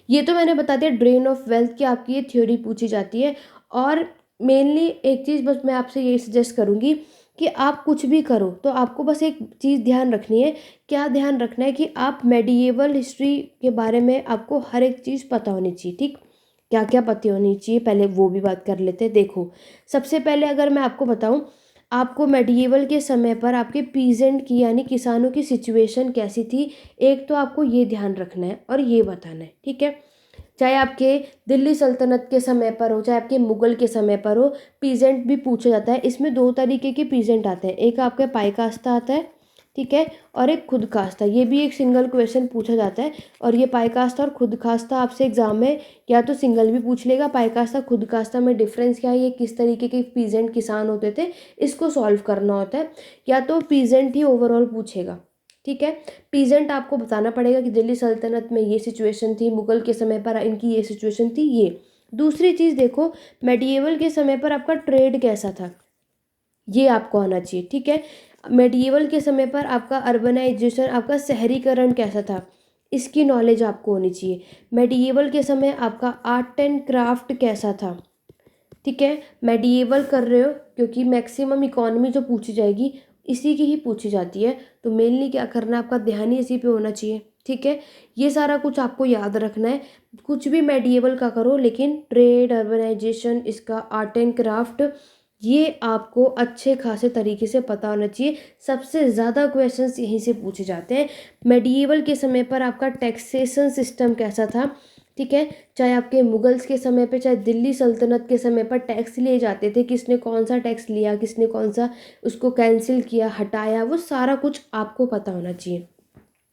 ये तो मैंने बता दिया ड्रेन ऑफ वेल्थ की आपकी ये थ्योरी पूछी जाती है। और मेनली एक चीज़ बस मैं आपसे यही सजेस्ट करूँगी कि आप कुछ भी करो तो आपको बस एक चीज़ ध्यान रखनी है। क्या ध्यान रखना है कि आप मेडिएवल हिस्ट्री के बारे में आपको हर एक चीज़ पता होनी चाहिए, ठीक। क्या क्या पता होनी चाहिए पहले वो भी बात कर लेते हैं। देखो सबसे पहले अगर मैं आपको बताऊँ, आपको मेडिएवल के समय पर आपके पीजेंट की यानी किसानों की सिचुएशन कैसी थी, एक तो आपको ये ध्यान रखना है और ये बताना है, ठीक है। चाहे आपके दिल्ली सल्तनत के समय पर हो, चाहे आपके मुगल के समय पर हो, पीजेंट भी पूछा जाता है। इसमें दो तरीके के पीजेंट आते हैं, एक आपका पाई कास्ता आता है, ठीक है, और एक खुद कास्ता। ये भी एक सिंगल क्वेश्चन पूछा जाता है। और ये पाई कास्ता और खुद कास्ता आपसे एग्जाम में या तो सिंगल भी पूछ लेगा, पाई कास्ता खुद कास्ता में डिफरेंस क्या है, ये किस तरीके के पीजेंट किसान होते थे, इसको सॉल्व करना होता है। या तो पीजेंट ही ओवरऑल पूछेगा, ठीक है। पीजेंट आपको बताना पड़ेगा कि दिल्ली सल्तनत में ये सिचुएशन थी, मुगल के समय पर इनकी ये सिचुएशन थी। ये दूसरी चीज़ देखो, मेडिएवल के समय पर आपका ट्रेड कैसा था, ये आपको आना चाहिए, ठीक है। मेडिएवल के समय पर आपका अर्बनाइजेशन, आपका शहरीकरण कैसा था, इसकी नॉलेज आपको होनी चाहिए। मेडिएवल के समय आपका आर्ट एंड क्राफ्ट कैसा था, ठीक है। मेडिएवल कर रहे हो क्योंकि मैक्सिमम इकोनॉमी जो पूछी जाएगी इसी की ही पूछी जाती है, तो मेनली क्या करना है, आपका ध्यान ही इसी पे होना चाहिए, ठीक है। ये सारा कुछ आपको याद रखना है। कुछ भी मेडिएवल का करो, लेकिन ट्रेड, अर्बनाइजेशन, इसका आर्ट एंड क्राफ्ट, ये आपको अच्छे खासे तरीके से पता होना चाहिए। सबसे ज़्यादा क्वेश्चंस यहीं से पूछे जाते हैं। मेडिएवल के समय पर आपका टैक्सेशन सिस्टम कैसा था, ठीक है। चाहे आपके मुगल्स के समय पे, चाहे दिल्ली सल्तनत के समय पर टैक्स लिए जाते थे, किसने कौन सा टैक्स लिया, किसने कौन सा उसको कैंसिल किया, हटाया, वो सारा कुछ आपको पता होना चाहिए।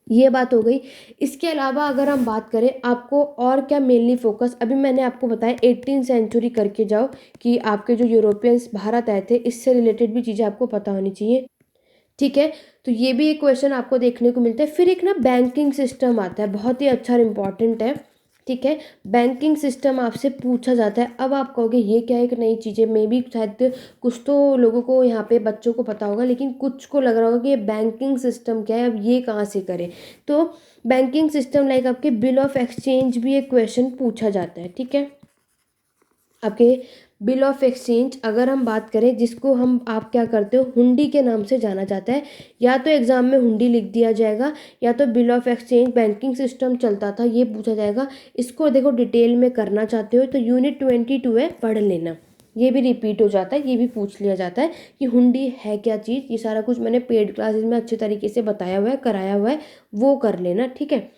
ये बात हो गई। इसके अलावा अगर हम बात करें आपको और क्या मेनली फोकस, अभी मैंने आपको बताया 18 सेंचुरी करके जाओ कि आपके जो यूरोपियंस भारत आए थे, इससे रिलेटेड भी चीज़ें आपको पता होनी चाहिए, ठीक है। तो ये भी एक क्वेश्चन आपको देखने को मिलता है। फिर एक ना बैंकिंग सिस्टम आता है, बहुत ही अच्छा और इम्पॉर्टेंट है, ठीक है। बैंकिंग सिस्टम आपसे पूछा जाता है। अब आप कहोगे ये क्या है, एक नई चीज़ है, मे बी शायद कुछ तो लोगों को यहाँ पे बच्चों को पता होगा, लेकिन कुछ को लग रहा होगा कि ये बैंकिंग सिस्टम क्या है, अब ये कहाँ से करें। तो बैंकिंग सिस्टम लाइक आपके बिल ऑफ एक्सचेंज भी एक क्वेश्चन पूछा जाता है, ठीक है। आपके बिल ऑफ एक्सचेंज अगर हम बात करें, जिसको हम आप क्या करते हो, हुंडी के नाम से जाना जाता है। या तो एग्जाम में हुंडी लिख दिया जाएगा, या तो bill of exchange banking system चलता था, ये पूछा जाएगा। इसको देखो डिटेल में करना चाहते हो तो यूनिट 22 है, पढ़ लेना। ये भी रिपीट हो जाता है, ये भी पूछ लिया जाता है कि हुंडी है क्या चीज़। ये सारा कुछ मैंने पेड क्लासेस में अच्छे तरीके से बताया हुआ है, कराया हुआ है, वो कर लेना, ठीक है।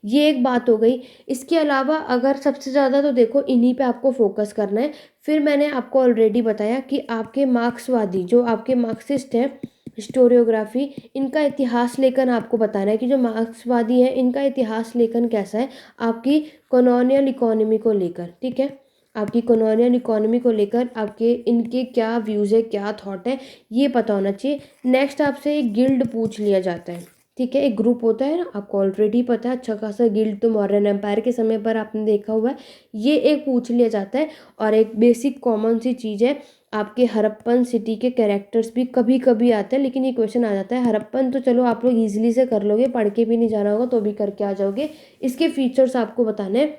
ये एक बात हो गई। इसके अलावा अगर सबसे ज़्यादा तो देखो इन्हीं पे आपको फोकस करना है। फिर मैंने आपको ऑलरेडी बताया कि आपके मार्क्सवादी जो आपके मार्क्सिस्ट हैं, हिस्टोरियोग्राफी, इनका इतिहास लेखन आपको बताना है कि जो मार्क्सवादी हैं इनका इतिहास लेखन कैसा है आपकी कॉलोनियल इकोनॉमी को लेकर, ठीक है। आपकी कॉलोनियल इकोनॉमी को लेकर आपके इनके क्या व्यूज़ है, क्या थॉट है, ये पता होना चाहिए। नेक्स्ट आपसे एक गिल्ड पूछ लिया जाता है, ठीक है। एक ग्रुप होता है ना, आपको ऑलरेडी पता है, अच्छा खासा गिल्ड तो मौर्यन एम्पायर के समय पर आपने देखा हुआ है, ये एक पूछ लिया जाता है। और एक बेसिक कॉमन सी चीज़ है, आपके हड़प्पन सिटी के कैरेक्टर्स भी कभी कभी आते हैं, लेकिन ये क्वेश्चन आ जाता है। हड़प्पन तो चलो आप लोग ईजिली से कर लोगे, पढ़ के भी नहीं जाना होगा तो भी करके आ जाओगे। इसके फीचर्स आपको बताने हैं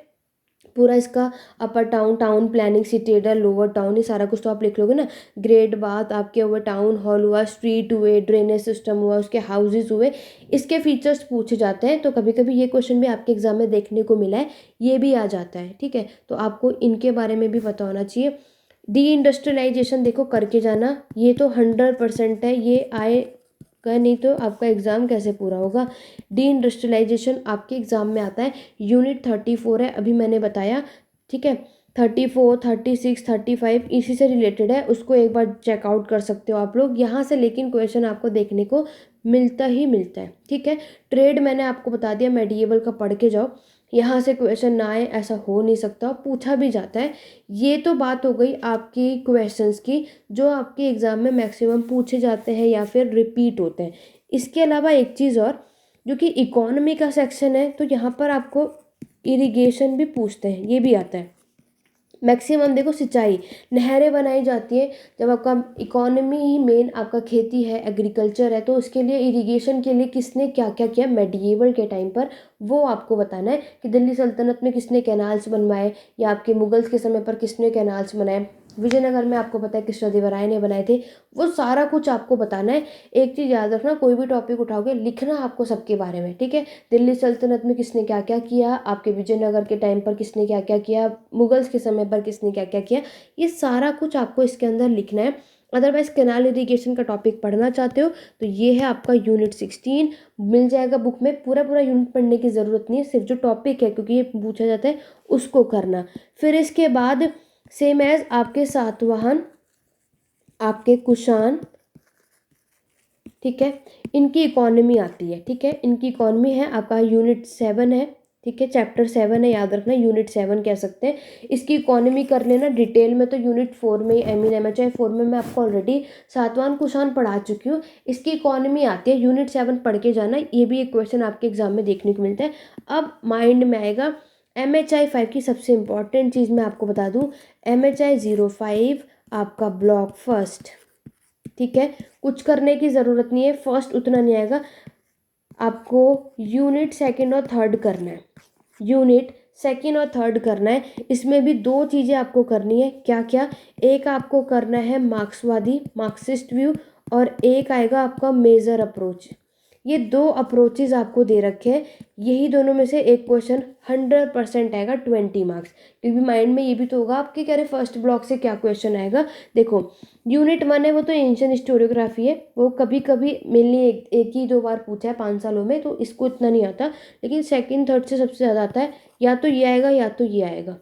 पूरा, इसका upper town, town planning, citadel, lower town, ये सारा कुछ तो आप लिख लोगे ना। ग्रेट बाथ आपके हुए, टाउन हॉल हुआ, स्ट्रीट हुए, ड्रेनेज सिस्टम हुआ, उसके हाउसेज हुए, इसके फीचर्स पूछे जाते हैं। तो कभी कभी ये क्वेश्चन भी आपके एग्जाम में देखने को मिला है, ये भी आ जाता है, ठीक है। तो आपको इनके बारे में भी पता होना चाहिए। डी इंडस्ट्रियलाइजेशन देखो करके जाना, ये तो 100% है, ये आए का नहीं तो आपका एग्ज़ाम कैसे पूरा होगा। डी इंडस्ट्रियलाइजेशन आपके एग्ज़ाम में आता है, यूनिट 34 है, अभी मैंने बताया, ठीक है। 34, 36, 35 इसी से रिलेटेड है, उसको एक बार चेकआउट कर सकते हो आप लोग यहाँ से। लेकिन क्वेश्चन आपको देखने को मिलता ही मिलता है, ठीक है। ट्रेड मैंने आपको बता दिया, मेडिएवल का पढ़ के जाओ, यहाँ से क्वेश्चन ना आए ऐसा हो नहीं सकता, पूछा भी जाता है। ये तो बात हो गई आपकी क्वेश्चंस की जो आपके एग्ज़ाम में मैक्सिमम पूछे जाते हैं या फिर रिपीट होते हैं। इसके अलावा एक चीज़ और, जो कि इकोनॉमी का सेक्शन है, तो यहाँ पर आपको इरिगेशन भी पूछते हैं, ये भी आता है। मैक्सिमम देखो सिंचाई, नहरें बनाई जाती है जब आपका इकोनॉमी ही मेन आपका खेती है, एग्रीकल्चर है, तो उसके लिए इरिगेशन के लिए किसने क्या क्या किया मेडिएवल के टाइम पर, वो आपको बताना है कि दिल्ली सल्तनत में किसने कैनाल्स बनवाए, या आपके मुगल्स के समय पर किसने कैनाल्स बनाए, विजयनगर में आपको पता है कृष्णदेवराय ने बनाए थे, वो सारा कुछ आपको बताना है। एक चीज़ याद रखना, कोई भी टॉपिक उठाओगे लिखना आपको सबके बारे में, ठीक है। दिल्ली सल्तनत में किसने क्या क्या किया, आपके विजयनगर के टाइम पर किसने क्या क्या किया, मुगल्स के समय पर किसने क्या क्या किया, ये सारा कुछ आपको इसके अंदर लिखना है। अदरवाइज कैनाल इरिगेशन का टॉपिक पढ़ना चाहते हो तो ये है आपका यूनिट 16, मिल जाएगा बुक में। पूरा पूरा यूनिट पढ़ने की ज़रूरत नहीं है, सिर्फ जो टॉपिक है क्योंकि ये पूछा जाता है उसको करना। फिर इसके बाद सेम एज आपके सातवाहन, आपके कुषाण, ठीक है, इनकी इकोनॉमी आती है, ठीक है। इनकी इकोनॉमी है आपका यूनिट 7 है, ठीक है, चैप्टर 7 है, याद रखना यूनिट 7 कह सकते हैं। इसकी इकोनॉमी कर लेना डिटेल में तो यूनिट 4 में, आई मीन MHI 4 में मैं आपको ऑलरेडी सातवाहन कुषाण पढ़ा चुकी हूँ। इसकी इकोनॉमी आती है, यूनिट 7 पढ़ के जाना, ये भी एक क्वेश्चन आपके एग्जाम में देखने को मिलता है। अब माइंड में आएगा MHI 5 की सबसे इंपॉर्टेंट चीज़ मैं आपको बता दूँ, MHI 05 आपका ब्लॉक फर्स्ट, ठीक है। कुछ करने की ज़रूरत नहीं है, फर्स्ट उतना नहीं आएगा, आपको यूनिट सेकंड और थर्ड करना है, यूनिट सेकंड और थर्ड करना है। इसमें भी दो चीज़ें आपको करनी है, क्या क्या, एक आपको करना है मार्क्सवादी, मार्क्सिस्ट व्यू, और एक आएगा आपका मेजर अप्रोच। ये दो अप्रोचेज आपको दे रखे हैं, यही दोनों में से एक क्वेश्चन 100% आएगा 20 मार्क्स। क्योंकि माइंड में ये भी तो होगा आपके, कह रहे फर्स्ट ब्लॉक से क्या क्वेश्चन आएगा। देखो यूनिट 1 है वो तो एंशिएंट हिस्टोरियोग्राफी है, वो कभी कभी मेनली एक ही दो बार पूछा है 5 सालों में, तो इसको इतना नहीं आता। लेकिन सेकंड थर्ड से सबसे ज़्यादा आता है, या तो ये आएगा या तो ये आएगा,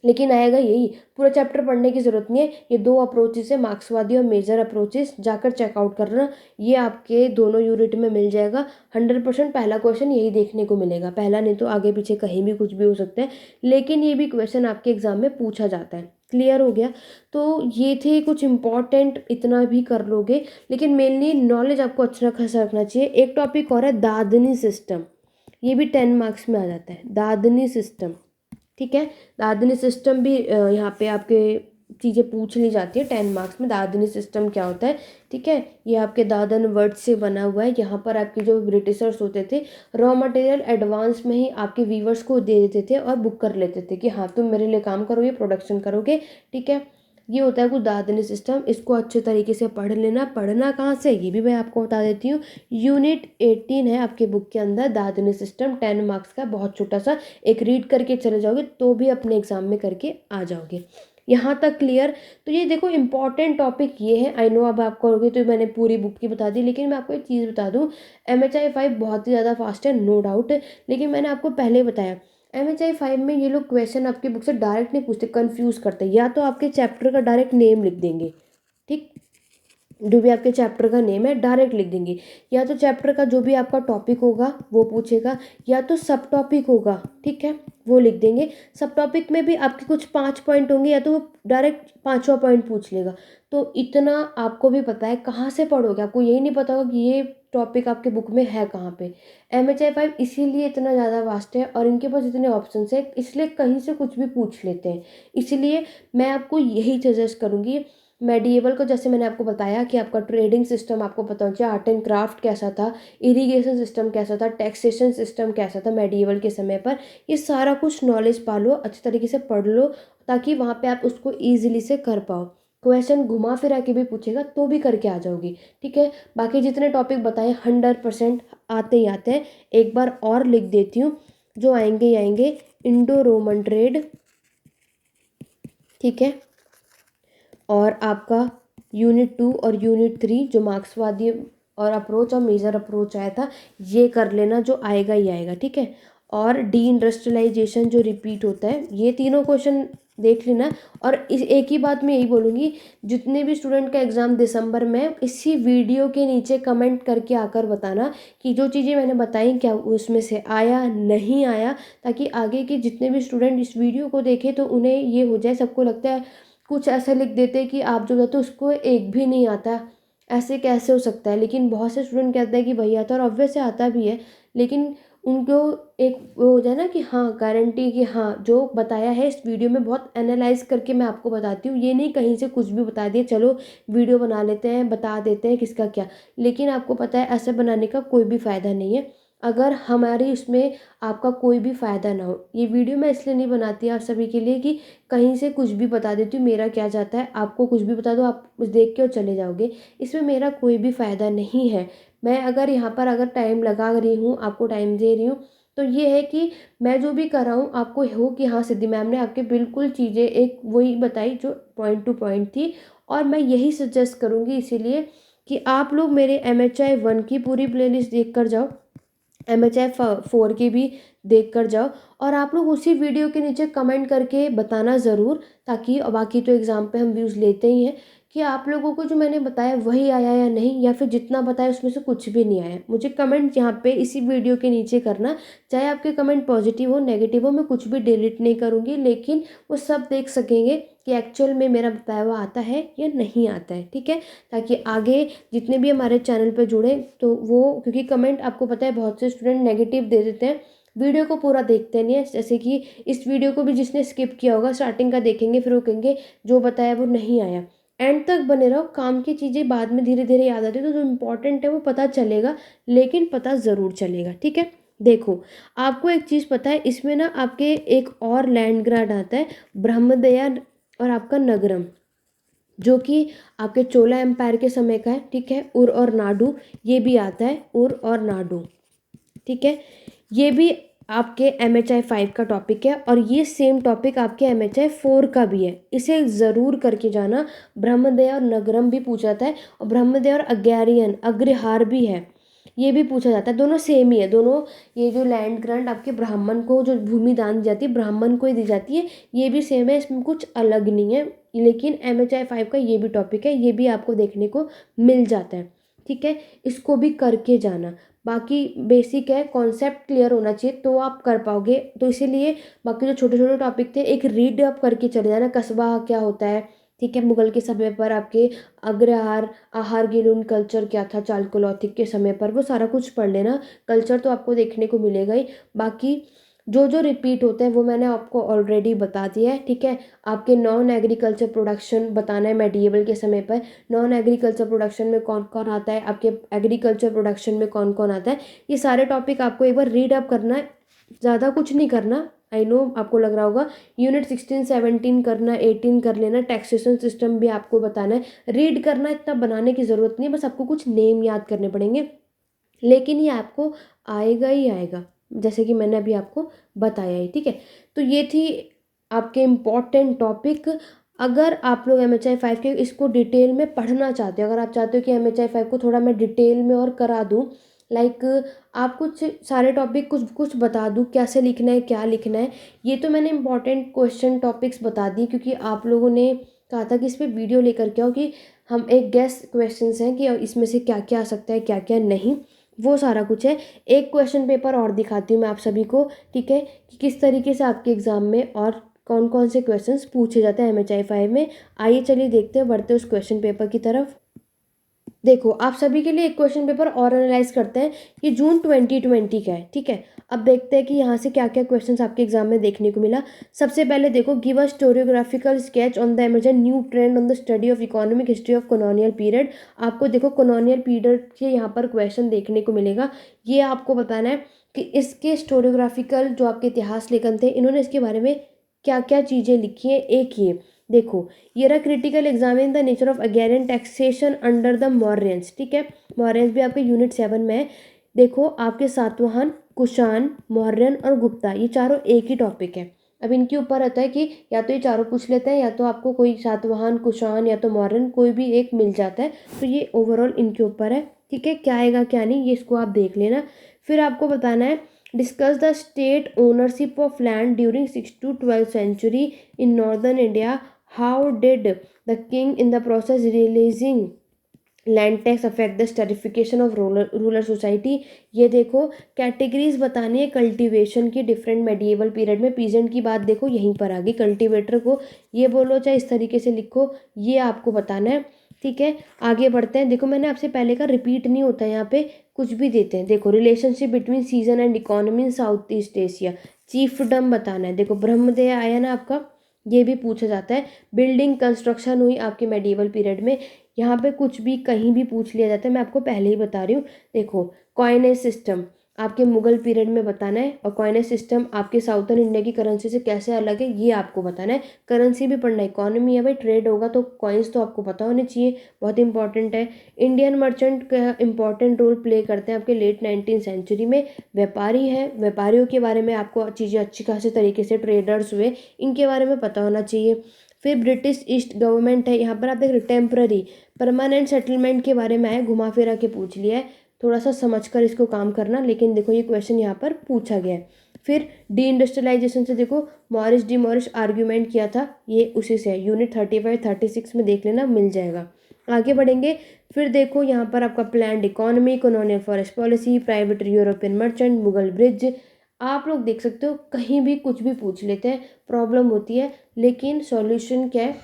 लेकिन आएगा यही। पूरा चैप्टर पढ़ने की ज़रूरत नहीं है, ये दो अप्रोचेस है, मार्क्सवादी और मेजर अप्रोचेस, जाकर चेकआउट करना, ये आपके दोनों यूनिट में मिल जाएगा 100%। पहला क्वेश्चन यही देखने को मिलेगा, पहला नहीं तो आगे पीछे कहीं भी कुछ भी हो सकता है, लेकिन ये भी क्वेश्चन आपके एग्जाम में पूछा जाता है। क्लियर हो गया। तो ये थे कुछ इंपॉर्टेंट, इतना भी कर लोगे, लेकिन मेनली नॉलेज आपको अच्छा खासा रखना चाहिए। एक टॉपिक और है दादनी सिस्टम, ये भी 10 मार्क्स में आ जाता है, दादनी सिस्टम, ठीक है। दादनी सिस्टम भी यहाँ पे आपके चीज़ें पूछ ली जाती है 10 मार्क्स में। दादनी सिस्टम क्या होता है, ठीक है, ये आपके दादन वर्ड से बना हुआ है। यहाँ पर आपके जो ब्रिटिशर्स होते थे, रॉ मटेरियल एडवांस में ही आपके वीवर्स को दे देते थे और बुक कर लेते थे कि हाँ तुम मेरे लिए काम करोगे, प्रोडक्शन करोगे, ठीक है। ये होता है कुछ दादनी सिस्टम, इसको अच्छे तरीके से पढ़ लेना। पढ़ना कहाँ से, ये भी मैं आपको बता देती हूँ। यूनिट 18 है आपके बुक के अंदर, दादनी सिस्टम 10 मार्क्स का, बहुत छोटा सा, एक रीड करके चले जाओगे तो भी अपने एग्जाम में करके आ जाओगे। यहाँ तक क्लियर। तो ये देखो इंपॉर्टेंट टॉपिक ये है। आई नो अब आप कहोगे तो मैंने पूरी बुक की बता दी, लेकिन मैं आपको एक चीज़ बता दूँ, MHI 5 बहुत ही ज़्यादा फास्ट है, नो डाउट। लेकिन मैंने आपको पहले बताया MHI 5 में ये लोग क्वेश्चन आपकी बुक से डायरेक्ट नहीं पूछते, कन्फ्यूज़ करते, या तो आपके चैप्टर का डायरेक्ट नेम लिख देंगे, ठीक, जो भी आपके चैप्टर का नेम है डायरेक्ट लिख देंगे, या तो चैप्टर का जो भी आपका टॉपिक होगा वो पूछेगा, या तो सब टॉपिक होगा, ठीक है, वो लिख देंगे। सब टॉपिक में भी आपके कुछ 5 पॉइंट होंगे, या तो वो डायरेक्ट 5वां पॉइंट पूछ लेगा। तो इतना आपको भी पता है, कहाँ से पढ़ोगे, आपको यही नहीं पता होगा कि ये टॉपिक आपके बुक में है कहाँ पे। MHI 5 इसीलिए इतना ज़्यादा वास्ट है और इनके पास इतने ऑप्शन है, इसलिए कहीं से कुछ भी पूछ लेते हैं। इसलिए मैं आपको यही सजेस्ट करूँगी, मेडिएवल को जैसे मैंने आपको बताया कि आपका ट्रेडिंग सिस्टम आपको पता होना चाहिए, आर्ट एंड क्राफ्ट कैसा था, इरिगेशन सिस्टम कैसा था, टैक्सेशन सिस्टम कैसा था मेडिएवल के समय पर, ये सारा कुछ नॉलेज पा लो, अच्छी तरीके से पढ़ लो, ताकि वहाँ पे आप उसको ईजिली से कर पाओ। क्वेश्चन घुमा फिरा के भी पूछेगा तो भी करके आ जाओगी, ठीक है। बाकी जितने टॉपिक बताए 100% आते ही आते हैं। एक बार और लिख देती हूँ, जो आएंगे ही आएंगे, इंडो रोमन ट्रेड, ठीक है, और आपका यूनिट 2 और यूनिट 3 जो मार्क्सवादी और अप्रोच और मेजर अप्रोच आया था, ये कर लेना, जो आएगा ही आएगा, ठीक है। और डी इंडस्ट्रियलाइजेशन जो रिपीट होता है, ये तीनों क्वेश्चन देख लेना। और इस एक ही बात मैं यही बोलूँगी, जितने भी स्टूडेंट का एग्ज़ाम दिसंबर में, इसी वीडियो के नीचे कमेंट करके आकर बताना कि जो चीज़ें मैंने बताई क्या उसमें से आया नहीं आया, ताकि आगे के जितने भी स्टूडेंट इस वीडियो को देखें तो उन्हें ये हो जाए, सबको लगता है कुछ ऐसा लिख देते कि आप जो कहते हो उसको एक भी नहीं आता, ऐसे कैसे हो सकता है। लेकिन बहुत से स्टूडेंट कहते हैं कि भैया आता है, और ऑब्वियस से आता भी है, लेकिन उनको एक वो हो जाए ना कि हाँ गारंटी कि हाँ जो बताया है इस वीडियो में बहुत एनालाइज करके मैं आपको बताती हूँ, ये नहीं कहीं से कुछ भी बता दिया चलो वीडियो बना लेते हैं बता देते हैं किसका क्या। लेकिन आपको पता है ऐसे बनाने का कोई भी फ़ायदा नहीं है, अगर हमारी उसमें आपका कोई भी फ़ायदा ना हो। ये वीडियो मैं इसलिए नहीं बनाती आप सभी के लिए कि कहीं से कुछ भी बता देती हूँ, मेरा क्या जाता है, आपको कुछ भी बता दो आप देख के और चले जाओगे, इसमें मेरा कोई भी फ़ायदा नहीं है। मैं अगर यहाँ पर अगर टाइम लगा रही हूँ, आपको टाइम दे रही हूँ, तो ये है कि मैं जो भी कर रहा हूँ आपको हो कि हाँ सिद्धि मैम ने आपके बिल्कुल चीज़ें एक वही बताई जो पॉइंट टू पॉइंट थी। और मैं यही सजेस्ट करूँगी इसीलिए कि आप लोग मेरे MHI 1 की पूरी प्लेलिस्ट देख कर जाओ, MHI 4 की भी देख कर जाओ, और आप लोग उसी वीडियो के नीचे कमेंट करके बताना ज़रूर, ताकि बाकी तो एग्ज़ाम पे हम व्यूज़ लेते ही हैं, कि आप लोगों को जो मैंने बताया वही आया या नहीं, या फिर जितना बताया उसमें से कुछ भी नहीं आया। मुझे कमेंट यहाँ पे इसी वीडियो के नीचे करना, चाहे आपके कमेंट पॉजिटिव हो नेगेटिव हो, मैं कुछ भी डिलीट नहीं करूँगी, लेकिन वो सब देख सकेंगे कि एक्चुअल में मेरा बताया हुआ आता है या नहीं आता है, ठीक है। ताकि आगे जितने भी हमारे चैनल पर जुड़े तो वो, क्योंकि कमेंट आपको पता है बहुत से स्टूडेंट नेगेटिव दे देते हैं, वीडियो को पूरा देखते नहीं है। जैसे कि इस वीडियो को भी जिसने स्किप किया होगा स्टार्टिंग का देखेंगे, फिर वो कहेंगे जो बताया वो नहीं आया। एंड तक बने रहो, काम की चीज़ें बाद में धीरे धीरे याद आती है, तो जो इम्पोर्टेंट है वो पता चलेगा, लेकिन पता ज़रूर चलेगा, ठीक है। देखो आपको एक चीज़ पता है, इसमें ना आपके एक और लैंड ग्रांट आता है, ब्रह्मदया और आपका नगरम, जो कि आपके चोला एम्पायर के समय का है, ठीक है। उर और नाडू, ये भी आता है उर और नाडू, ठीक है। ये भी आपके MHI 5 का टॉपिक है, और ये सेम टॉपिक आपके MHI 4 का भी है, इसे ज़रूर करके जाना। ब्रह्मदया और नगरम भी पूछा जाता है, और ब्रह्मदया और अग्यारियन अग्रहार भी है, ये भी पूछा जाता है, दोनों सेम ही है दोनों। ये जो लैंड ग्रांट आपके ब्राह्मण को, जो भूमि दान दी जाती है ब्राह्मण को ही दी जाती है, ये भी सेम है, इसमें कुछ अलग नहीं है। लेकिन MHI 5 का ये भी टॉपिक है, ये भी आपको देखने को मिल जाता है, ठीक है। इसको भी करके जाना, बाकी बेसिक है, कॉन्सेप्ट क्लियर होना चाहिए तो आप कर पाओगे। तो इसीलिए बाकी जो छोटे छोटे टॉपिक थे एक रीड अप करके चले जाना, कस्बा क्या होता है, ठीक है, मुगल के समय पर आपके अग्रहार आहार गिलुन कल्चर क्या था, चालकोलौथिक के समय पर, वो सारा कुछ पढ़ लेना। कल्चर तो आपको देखने को मिलेगा ही, बाकी जो जो रिपीट होते हैं वो मैंने आपको ऑलरेडी बता दिया है, ठीक है। आपके नॉन एग्रीकल्चर प्रोडक्शन बताना है मेडिएवल के समय पर, नॉन एग्रीकल्चर प्रोडक्शन में कौन कौन आता है, आपके एग्रीकल्चर प्रोडक्शन में कौन कौन आता है, ये सारे टॉपिक आपको एक बार रीड अप करना है, ज़्यादा कुछ नहीं करना। आई नो आपको लग रहा होगा, यूनिट 16 17 करना, 18 कर लेना, टैक्सेशन सिस्टम भी आपको बताना है, रीड करना, इतना बनाने की ज़रूरत नहीं है, बस आपको कुछ नेम याद करने पड़ेंगे, लेकिन ये आपको आएगा ही आएगा, जैसे कि मैंने अभी आपको बताया ही, ठीक है। तो ये थी आपके इम्पॉर्टेंट टॉपिक। अगर आप लोग MHI 5 के इसको डिटेल में पढ़ना चाहते हो, अगर आप चाहते हो कि MHI 5 को थोड़ा मैं डिटेल में और करा दूँ, लाइक आप कुछ सारे टॉपिक कुछ कुछ बता दूँ कैसे लिखना है, क्या लिखना है, ये तो मैंने इंपॉर्टेंट क्वेश्चन टॉपिक्स बता दिए, क्योंकि आप लोगों ने कहा था कि इस पर वीडियो लेकर के आओ, कि हम एक गेस क्वेश्चंस हैं कि इसमें से क्या क्या आ सकता है, क्या क्या नहीं, वो सारा कुछ है। एक क्वेश्चन पेपर और दिखाती हूँ मैं आप सभी को, ठीक है, कि किस तरीके से आपके एग्ज़ाम में और कौन कौन से क्वेश्चंस पूछे जाते हैं MHI 5 में। आइए चलिए देखते हैं, बढ़ते उस क्वेश्चन पेपर की तरफ। देखो, आप सभी के लिए एक क्वेश्चन पेपर और एनालाइज करते हैं, ये जून 2020 का है, ठीक है। अब देखते हैं कि यहाँ से क्या क्या क्वेश्चंस आपके एग्जाम में देखने को मिला। सबसे पहले देखो, give a historiographical sketch on the imagine new trend on the study of economic history of colonial period. आपको देखो कॉलोनियल पीरियड के यहाँ पर क्वेश्चन देखने को मिलेगा। ये आपको बताना है कि इसके स्टोरियोग्राफिकल जो आपके इतिहास लेखन थे, इन्होंने इसके बारे में क्या क्या चीज़ें लिखी हैं। एक ये देखो, ये रहा critical examine the nature of agrarian taxation under the Mauryans, ठीक है। मौर्यंस भी आपके यूनिट 7 में है। देखो, आपके सातवाहन, कुषाण, मौर्यन और गुप्ता, ये चारों एक ही टॉपिक है। अब इनके ऊपर रहता है कि या तो ये चारों पूछ लेते हैं, या तो आपको कोई सातवाहन, कुषाण या तो मौर्यन कोई भी एक मिल जाता है। तो ये ओवरऑल इनके ऊपर है, ठीक है। क्या आएगा क्या नहीं, ये इसको आप देख लेना। फिर आपको बताना है, discuss the state ownership of land during 6 to 12th century in northern India. How did the king in the process releasing land tax affect the stratification of rural society. ये देखो, कैटेगरीज बतानी है कल्टीवेशन की different medieval period में। Peasant की बात देखो यहीं पर आ गई, कल्टीवेटर को ये बोलो चाहे इस तरीके से लिखो, ये आपको बताना है, ठीक है। आगे बढ़ते हैं। देखो, मैंने आपसे पहले का रिपीट नहीं होता है, यहाँ पे कुछ भी देते हैं। देखो, relationship between season and economy in South East Asia, chiefdom बताना है। देखो, ब्रह्मदेय आया ना आपका, ये भी पूछा जाता है। बिल्डिंग कंस्ट्रक्शन हुई आपके मेडिएवल पीरियड में, यहाँ पे कुछ भी कहीं भी पूछ लिया जाता है, मैं आपको पहले ही बता रही हूँ। देखो, कॉइनेज सिस्टम आपके मुगल पीरियड में बताना है, और कॉइनेज सिस्टम आपके साउथर्न इंडिया की करेंसी से कैसे अलग है ये आपको बताना है। करेंसी भी पढ़ना है, इकोनॉमी है भाई, ट्रेड होगा तो कॉइन्स तो आपको पता होने चाहिए, बहुत इंपॉर्टेंट है। इंडियन मर्चेंट का इंपॉर्टेंट रोल प्ले करते हैं आपके लेट 19th सेंचुरी में। व्यापारी है, व्यापारियों के बारे में आपको चीज़ें अच्छी खासी तरीके से, ट्रेडर्स हुए, इनके बारे में पता होना चाहिए। फिर ब्रिटिश ईस्ट गवर्नमेंट है, यहाँ पर आप देख रहे टेम्पररी परमानेंट सेटलमेंट के बारे में आए, घुमा फिरा के पूछ लिया है, थोड़ा सा समझकर इसको काम करना, लेकिन देखो ये क्वेश्चन यहाँ पर पूछा गया है। फिर डी इंडस्ट्रियलाइजेशन से देखो, मॉरिस डी मॉरिस आर्ग्यूमेंट किया था, ये उसी से है, यूनिट 35-36 में देख लेना, मिल जाएगा। आगे बढ़ेंगे। फिर देखो यहाँ पर आपका planned economy, colonial forest policy, private European merchant, Mughal bridge, आप लोग देख सकते हो कहीं भी कुछ भी पूछ लेते हैं, प्रॉब्लम होती है। लेकिन सॉल्यूशन क्या है,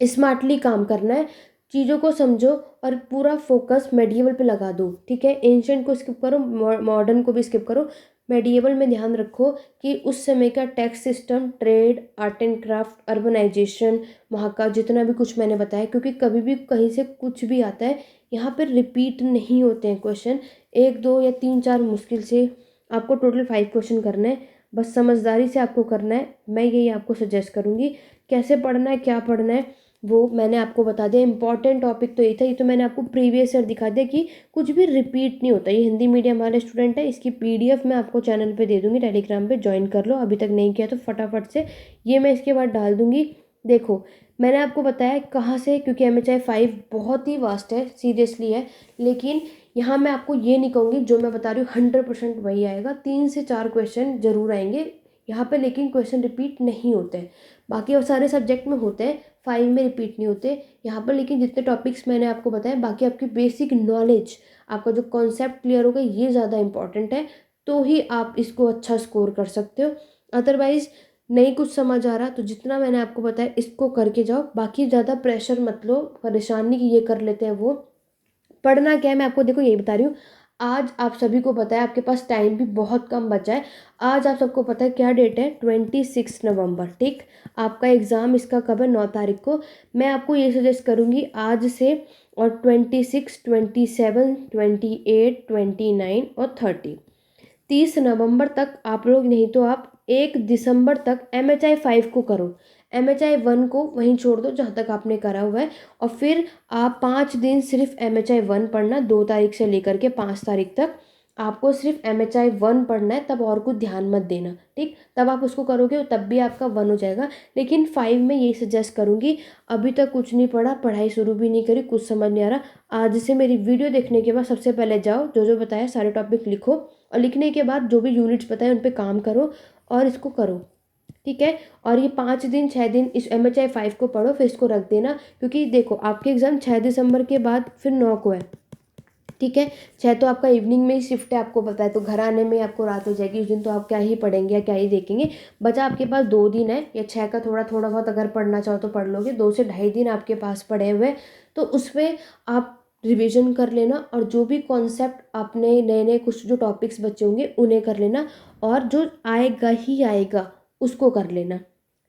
स्मार्टली काम करना है, चीज़ों को समझो और पूरा फोकस मेडिएवल पे लगा दो, ठीक है। एंशंट को स्किप करो, मॉडर्न को भी स्किप करो। मेडिएवल में ध्यान रखो कि उस समय का tax system, trade, art and craft, urbanization, वहाँ का जितना भी कुछ मैंने बताया, क्योंकि कभी भी कहीं से कुछ भी आता है, यहाँ पर रिपीट नहीं होते हैं क्वेश्चन। 1 2 या 3 4 मुश्किल से आपको टोटल 5 क्वेश्चन करना है, बस समझदारी से आपको करना है। मैं यही आपको सजेस्ट करूँगी, कैसे पढ़ना है, क्या पढ़ना है, वो मैंने आपको बता दिया। इंपॉर्टेंट टॉपिक तो ये था, ये तो मैंने आपको प्रीवियस ईयर दिखा दिया कि कुछ भी रिपीट नहीं होता। ये हिंदी मीडियम वाले स्टूडेंट है, इसकी PDF मैं आपको चैनल पे दे दूँगी, टेलीग्राम पे ज्वाइन कर लो, अभी तक नहीं किया तो फटाफट से, ये मैं इसके बाद डाल दूँगी। देखो, मैंने आपको बताया कहाँ से, क्योंकि MHI 5 बहुत ही वास्ट है, सीरियसली है, लेकिन यहाँ मैं आपको ये नहीं कहूँगी जो मैं बता रही हूँ 100% वही आएगा, 3 से 4 क्वेश्चन जरूर आएंगे यहाँ पे, लेकिन क्वेश्चन रिपीट नहीं होते हैं। बाकी और सारे सब्जेक्ट में होते हैं, 5 में रिपीट नहीं होते यहाँ पर। लेकिन जितने टॉपिक्स मैंने आपको बताया, बाकी आपकी बेसिक नॉलेज, आपका जो कॉन्सेप्ट क्लियर होगा, ये ज़्यादा इंपॉर्टेंट है, तो ही आप इसको अच्छा स्कोर कर सकते हो। अदरवाइज़ नहीं कुछ समझ आ रहा तो जितना मैंने आपको बताया इसको करके जाओ, बाकी ज़्यादा प्रेशर मत लो, परेशान नहीं कि ये कर लेते हैं वो। पढ़ना क्या है मैं आपको देखो यही बता रही हूँ। आज आप सभी को पता है, आपके पास टाइम भी बहुत कम बचा है। आज आप सबको पता है क्या डेट है, 26 नवंबर, ठीक। आपका एग्ज़ाम इसका कब है, 9 तारीख को। मैं आपको ये सजेस्ट करूँगी आज से, और 26, 27, 28, 29 और 30 नवंबर तक आप लोग, नहीं तो आप 1 दिसंबर तक MHI 5 को करो। MHI 1 को वहीं छोड़ दो जहाँ तक आपने करा हुआ है, और फिर आप 5 दिन सिर्फ MHI 1 पढ़ना, 2 तारीख से लेकर के 5 तारीख तक। आपको सिर्फ MHI 1 पढ़ना है, तब और कुछ ध्यान मत देना, ठीक। तब आप उसको करोगे तब भी आपका 1 हो जाएगा। लेकिन 5 में यही सजेस्ट करूँगी, अभी तक कुछ नहीं पढ़ा, पढ़ाई शुरू भी नहीं करी, कुछ समझ नहीं आ रहा, आज से मेरी वीडियो देखने के बाद सबसे पहले जाओ, जो जो बताया सारे टॉपिक लिखो, और लिखने के बाद जो भी यूनिट्स बताए उन पर काम करो और इसको करो, ठीक है। और ये 5 दिन 6 दिन इस MHI 5 को पढ़ो, फिर इसको रख देना, क्योंकि देखो आपके एग्ज़ाम 6 दिसंबर के बाद फिर 9 को है, ठीक है। 6 तो आपका इवनिंग में ही शिफ्ट है, आपको पता है, तो घर आने में आपको रात हो जाएगी, उस दिन तो आप क्या ही पढ़ेंगे या क्या ही देखेंगे। बचा आपके पास 2 दिन है, या 6 का थोड़ा थोड़ा बहुत अगर पढ़ना चाहो तो पढ़ लोगे, 2 से ढाई दिन आपके पास पड़े हुए, तो उसमें आप रिवीजन कर लेना, और जो भी कॉन्सेप्ट आपने नए नए कुछ जो टॉपिक्स बचे होंगे उन्हें कर लेना, और जो आएगा ही आएगा उसको कर लेना,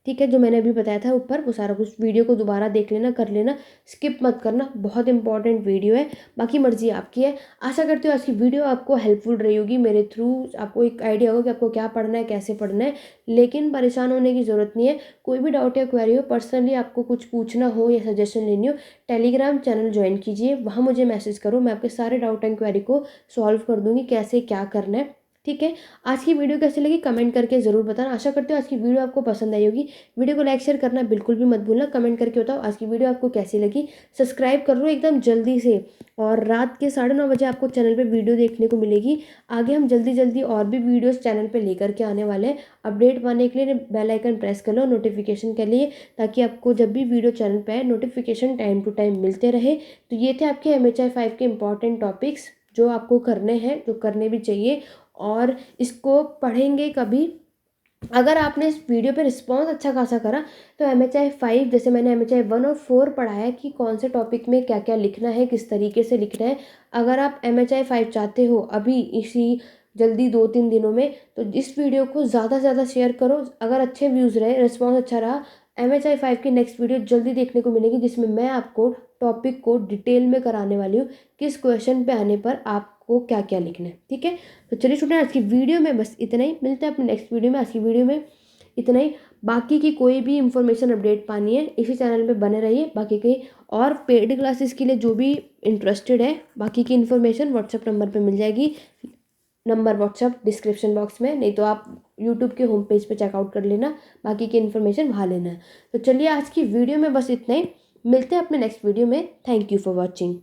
ठीक है। जो मैंने अभी बताया था ऊपर वो सारा कुछ वीडियो को दोबारा देख लेना, कर लेना, स्किप मत करना, बहुत इंपॉर्टेंट वीडियो है। बाकी मर्जी आपकी है। आशा करती हूँ आज की वीडियो आपको हेल्पफुल रही होगी, मेरे थ्रू आपको एक आइडिया होगा कि आपको क्या पढ़ना है, कैसे पढ़ना है। लेकिन परेशान होने की ज़रूरत नहीं है, कोई भी डाउट या क्वेरी हो, पर्सनली आपको कुछ पूछना हो या सजेशन लेनी हो, टेलीग्राम चैनल ज्वाइन कीजिए, वहाँ मुझे मैसेज करो, मैं आपके सारे डाउट एंड क्वेरी को सॉल्व कर दूँगी, कैसे क्या करना है, ठीक है। आज की वीडियो कैसी लगी कमेंट करके ज़रूर बताना। आशा करती हूँ आज की वीडियो आपको पसंद आई होगी। वीडियो को लाइक शेयर करना बिल्कुल भी मत भूलना, कमेंट करके बताओ आज की वीडियो आपको कैसी लगी। सब्सक्राइब कर लो एकदम जल्दी से, और रात के 9:30 बजे आपको चैनल पे वीडियो देखने को मिलेगी। आगे हम जल्दी जल्दी और भी वीडियोस चैनल पे लेकर के आने वाले हैं। अपडेट पाने के लिए बेल आइकन प्रेस कर लो नोटिफिकेशन के लिए, ताकि आपको जब भी वीडियो चैनल पे आए नोटिफिकेशन टाइम टू टाइम मिलते रहे। तो ये थे आपके MHI 5 के इंपॉर्टेंट टॉपिक्स जो आपको करने हैं, जो करने भी चाहिए, और इसको पढ़ेंगे कभी। अगर आपने इस वीडियो पे रिस्पॉन्स अच्छा खासा करा तो MHI 5, जैसे मैंने MHI 1 और 4 पढ़ाया कि कौन से टॉपिक में क्या क्या लिखना है, किस तरीके से लिखना है। अगर आप MHI 5 चाहते हो अभी इसी जल्दी 2-3 दिनों में, तो इस वीडियो को ज़्यादा से ज़्यादा शेयर करो। अगर अच्छे व्यूज़ रहे, रिस्पॉन्स अच्छा रहा, MHI 5 की नेक्स्ट वीडियो जल्दी देखने को मिलेगी, जिसमें मैं आपको टॉपिक को डिटेल में कराने वाली हूँ, किस क्वेश्चन पे आने पर आपको क्या क्या लिखना है, ठीक है। तो चलिए स्टूडेंट, आज की वीडियो में बस इतना ही, मिलते हैं अपने नेक्स्ट वीडियो में। आज की वीडियो में इतना ही। बाकी की कोई भी इंफॉर्मेशन अपडेट पानी है इसी चैनल पे बने रहिए। बाकी के और पेड क्लासेस के लिए जो भी इंटरेस्टेड है, बाकी की इन्फॉर्मेशन व्हाट्सएप नंबर पे मिल जाएगी। नंबर व्हाट्सएप डिस्क्रिप्शन बॉक्स में, नहीं तो आप यूट्यूब के होम पेज पे चेकआउट कर लेना, बाकी की इन्फॉर्मेशन वहाँ लेना है। तो चलिए आज की वीडियो में बस इतना ही, मिलते हैं अपने नेक्स्ट वीडियो में। Thank you for watching.